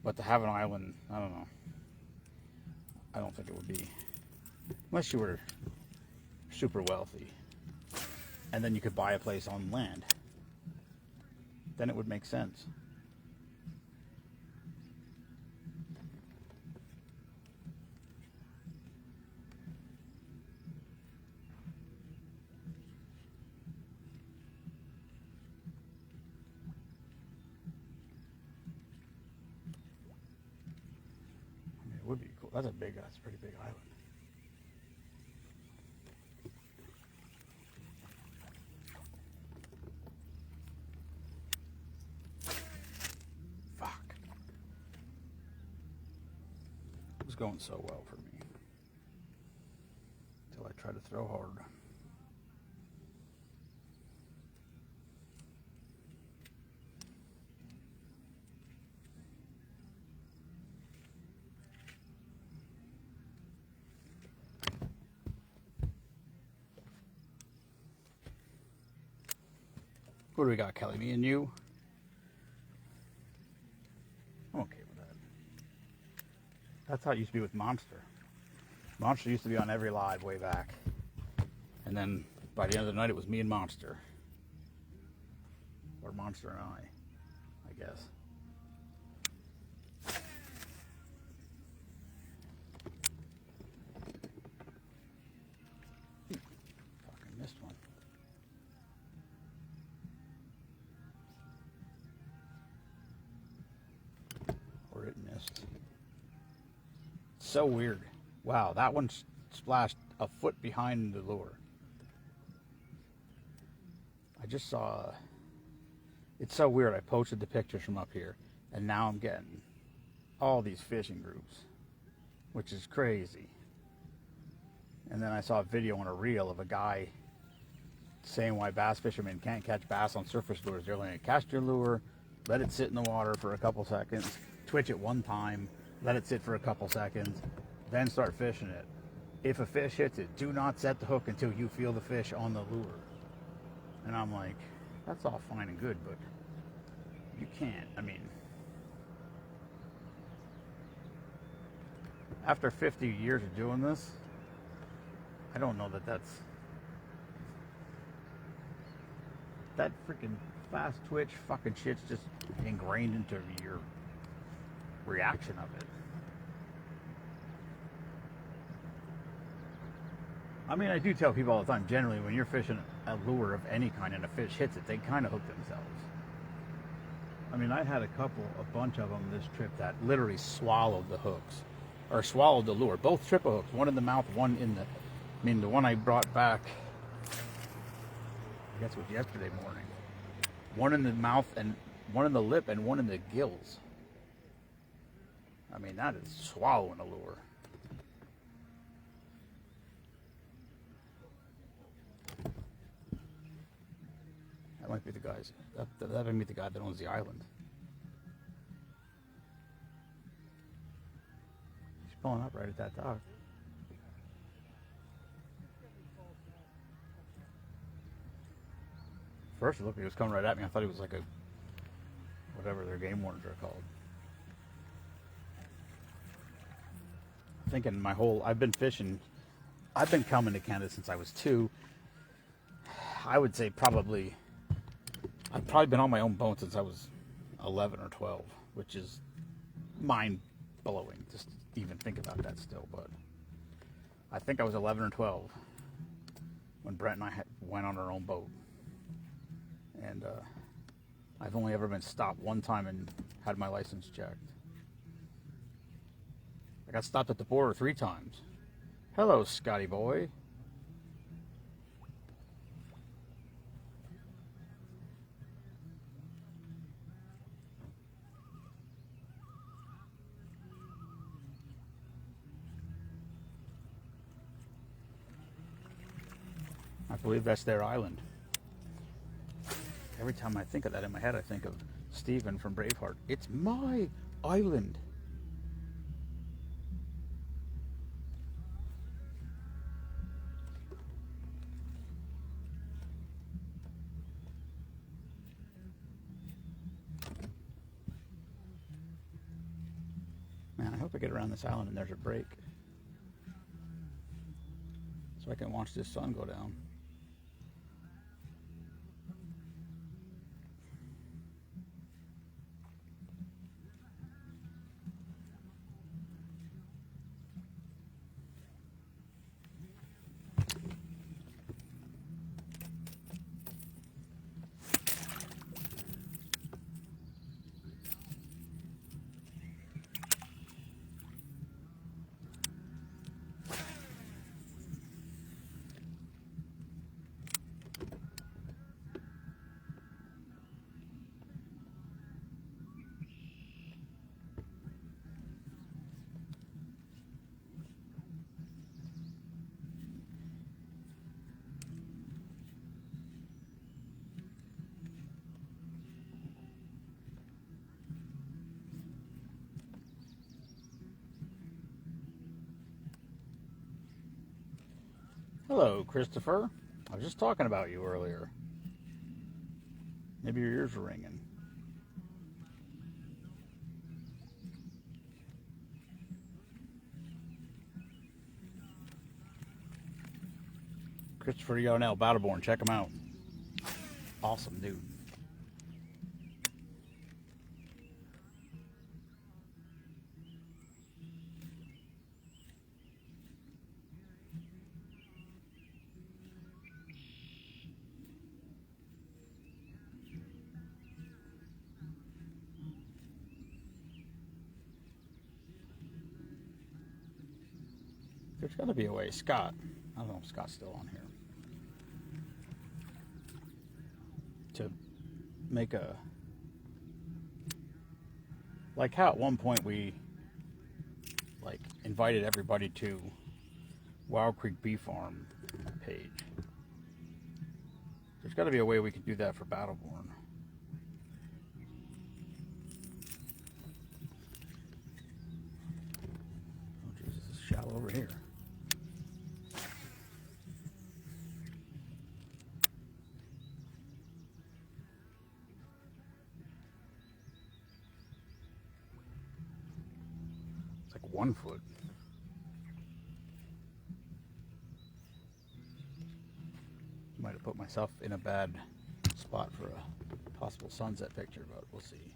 S1: But to have an island, I don't know. I don't think it would be. Unless you were super wealthy. And then you could buy a place on land. Then it would make sense. Would be cool. That's a pretty big island. Fuck. It was going so well for me. Until I tried to throw hard. What do we got, Kelly? Me and you? I'm okay with that. That's how it used to be with Monster. Monster used to be on every live way back. And then by the end of the night, it was me and Monster. Or Monster and I guess. Fucking missed one. Or it missed. So weird. Wow, that one splashed a foot behind the lure. I just saw... It's so weird. I posted the pictures from up here, and now I'm getting all these fishing groups, which is crazy. And then I saw a video on a reel of a guy saying why bass fishermen can't catch bass on surface lures. They're going to cast your lure, let it sit in the water for a couple seconds, twitch it one time, let it sit for a couple seconds, then start fishing it. If a fish hits it, do not set the hook until you feel the fish on the lure. And I'm like, that's all fine and good, but you can't. I mean, after 50 years of doing this, I don't know that that freaking fast twitch fucking shit's just ingrained into your reaction of it. I mean, I do tell people all the time, generally, when you're fishing a lure of any kind and a fish hits it, they kind of hook themselves. I mean, I had a bunch of them this trip that literally swallowed the hooks, or swallowed the lure. Both triple hooks, one in the mouth, one in the, I mean, the one I brought back, I guess it was yesterday morning. One in the mouth, and one in the lip, and one in the gills. I mean, that is swallowing a lure. That might be the guys. That might be the guy that owns the island. He's pulling up right at that dock. First it looked like he was coming right at me. I thought he was like a, whatever their game wardens are called. Thinking I've been fishing, I've been coming to Canada since I was 2. I would say I've probably been on my own boat since I was 11 or 12, which is mind-blowing. Just even think about that still, but I think I was 11 or 12 when Brent and I went on our own boat. And I've only ever been stopped one time and had my license checked. I got stopped at the border 3 times. Hello, Scotty boy. I believe that's their island. Every time I think of that in my head, I think of Steven from Braveheart. It's my island. Man, I hope I get around this island and there's a break, so I can watch this sun go down. Hello, Christopher. I was just talking about you earlier. Maybe your ears are ringing. Christopher Yonell, Battleborn, check him out. Awesome dude. There's got to be a way. Scott. I don't know if Scott's still on here. To make a... Like how at one point we like invited everybody to Wild Creek Bee Farm page. There's got to be a way we could do that for Battleborn. Oh Jesus, it's shallow over here. It's like 1 foot. Might have put myself in a bad spot for a possible sunset picture, but we'll see.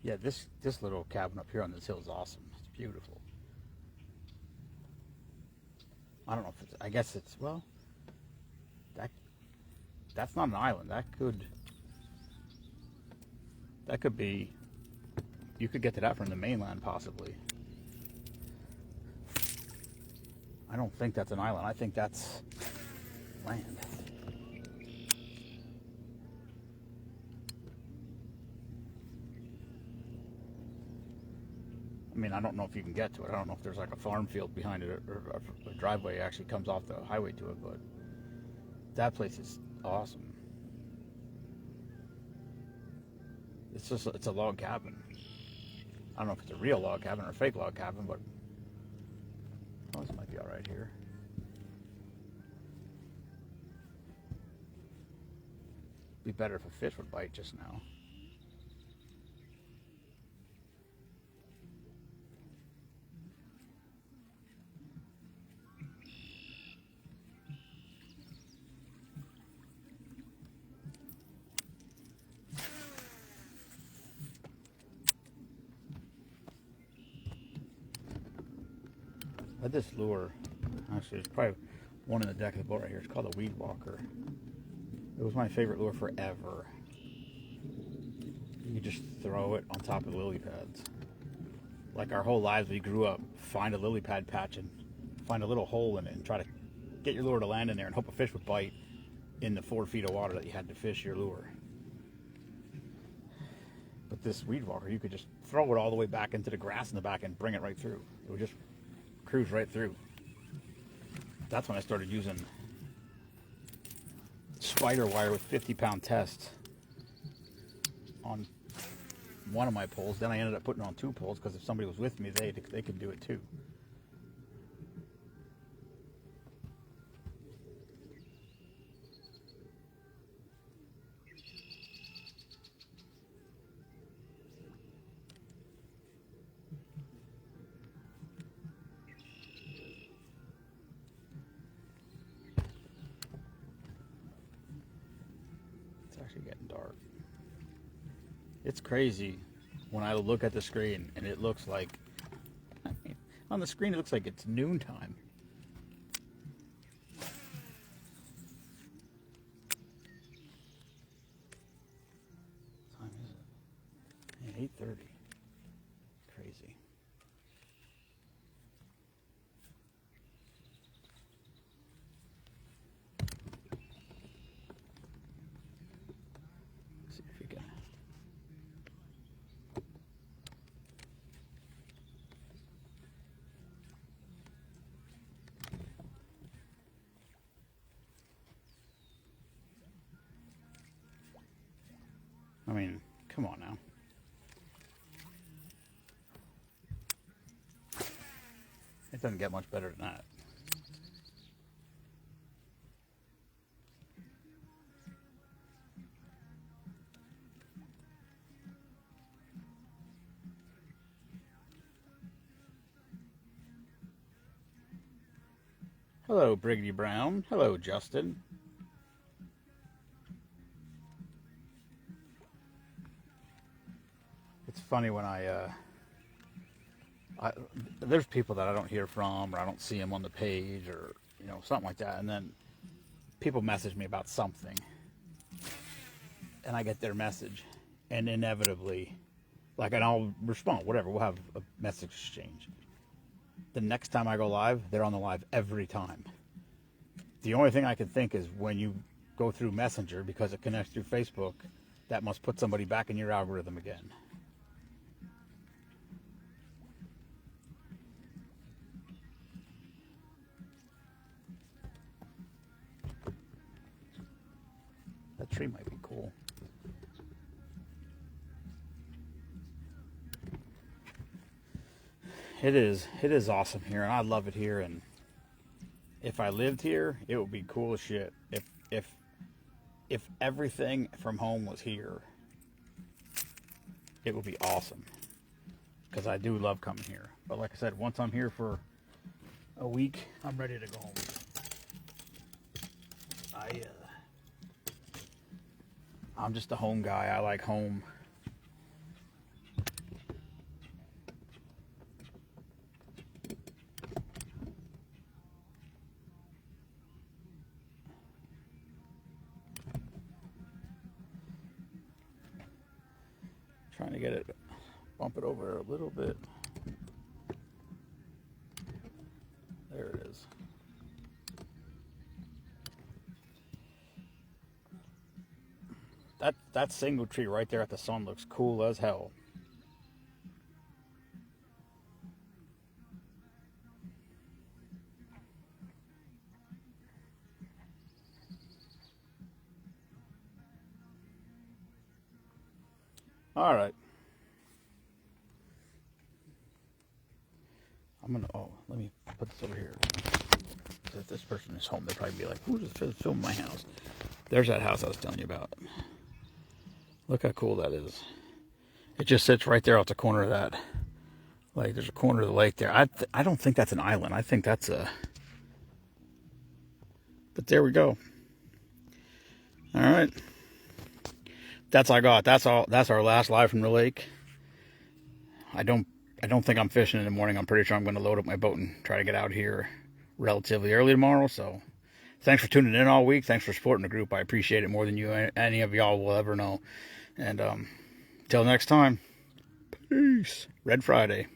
S1: Yeah, this little cabin up here on this hill is awesome. It's beautiful. I don't know if it's, I guess it's, well, that's not an island. That could be, you could get to that from the mainland possibly. I don't think that's an island. I think that's land. I mean, I don't know if you can get to it. I don't know if there's like a farm field behind it or a driveway actually comes off the highway to it, but that place is awesome. It's a log cabin. I don't know if it's a real log cabin or a fake log cabin, but oh, this might be all right here. Be better if a fish would bite just now. I had this lure, actually there's probably one in the deck of the boat right here. It's called a Weed Walker. It was my favorite lure forever. You just throw it on top of lily pads. Like our whole lives, we grew up, find a lily pad patch and find a little hole in it and try to get your lure to land in there and hope a fish would bite in the 4 feet of water that you had to fish your lure. But this Weed Walker, you could just throw it all the way back into the grass in the back and bring it right through. It would just cruise right through. That's when I started using spider wire with 50-pound test on one of my poles. Then I ended up putting it on 2 poles because if somebody was with me, they could do it too. Actually getting dark. It's crazy when I look at the screen and it looks like, I mean, on the screen it looks like it's noontime. What time is it? Man, 8:30. Crazy. I mean, come on now. It doesn't get much better than that. Hello, Briggity Brown. Hello, Justin. It's funny when there's people that I don't hear from, or I don't see them on the page, or something like that, and then people message me about something, and I get their message, and inevitably, and I'll respond, whatever, we'll have a message exchange. The next time I go live, they're on the live every time. The only thing I can think is when you go through Messenger, because it connects through Facebook, that must put somebody back in your algorithm again. That tree might be cool. It is awesome here, and I love it here, and if I lived here, it would be cool as shit. If everything from home was here, it would be awesome, because I do love coming here. But like I said, once I'm here for a week, I'm ready to go home. I'm just a home guy. I like home. Trying to get it, bump it over a little bit. There it is. That single tree right there at the sun looks cool as hell. All right. Let me put this over here. If this person is home, they'd probably be like, who's just filming my house? There's that house I was telling you about. Look how cool that is. It just sits right there off the corner of that. Like, there's a corner of the lake there. I don't think that's an island. I think that's a... But there we go. All right. That's all I got. That's all. That's our last live from the lake. I don't think I'm fishing in the morning. I'm pretty sure I'm going to load up my boat and try to get out here relatively early tomorrow. So thanks for tuning in all week. Thanks for supporting the group. I appreciate it more than any of y'all will ever know. And till next time, peace. Red Friday.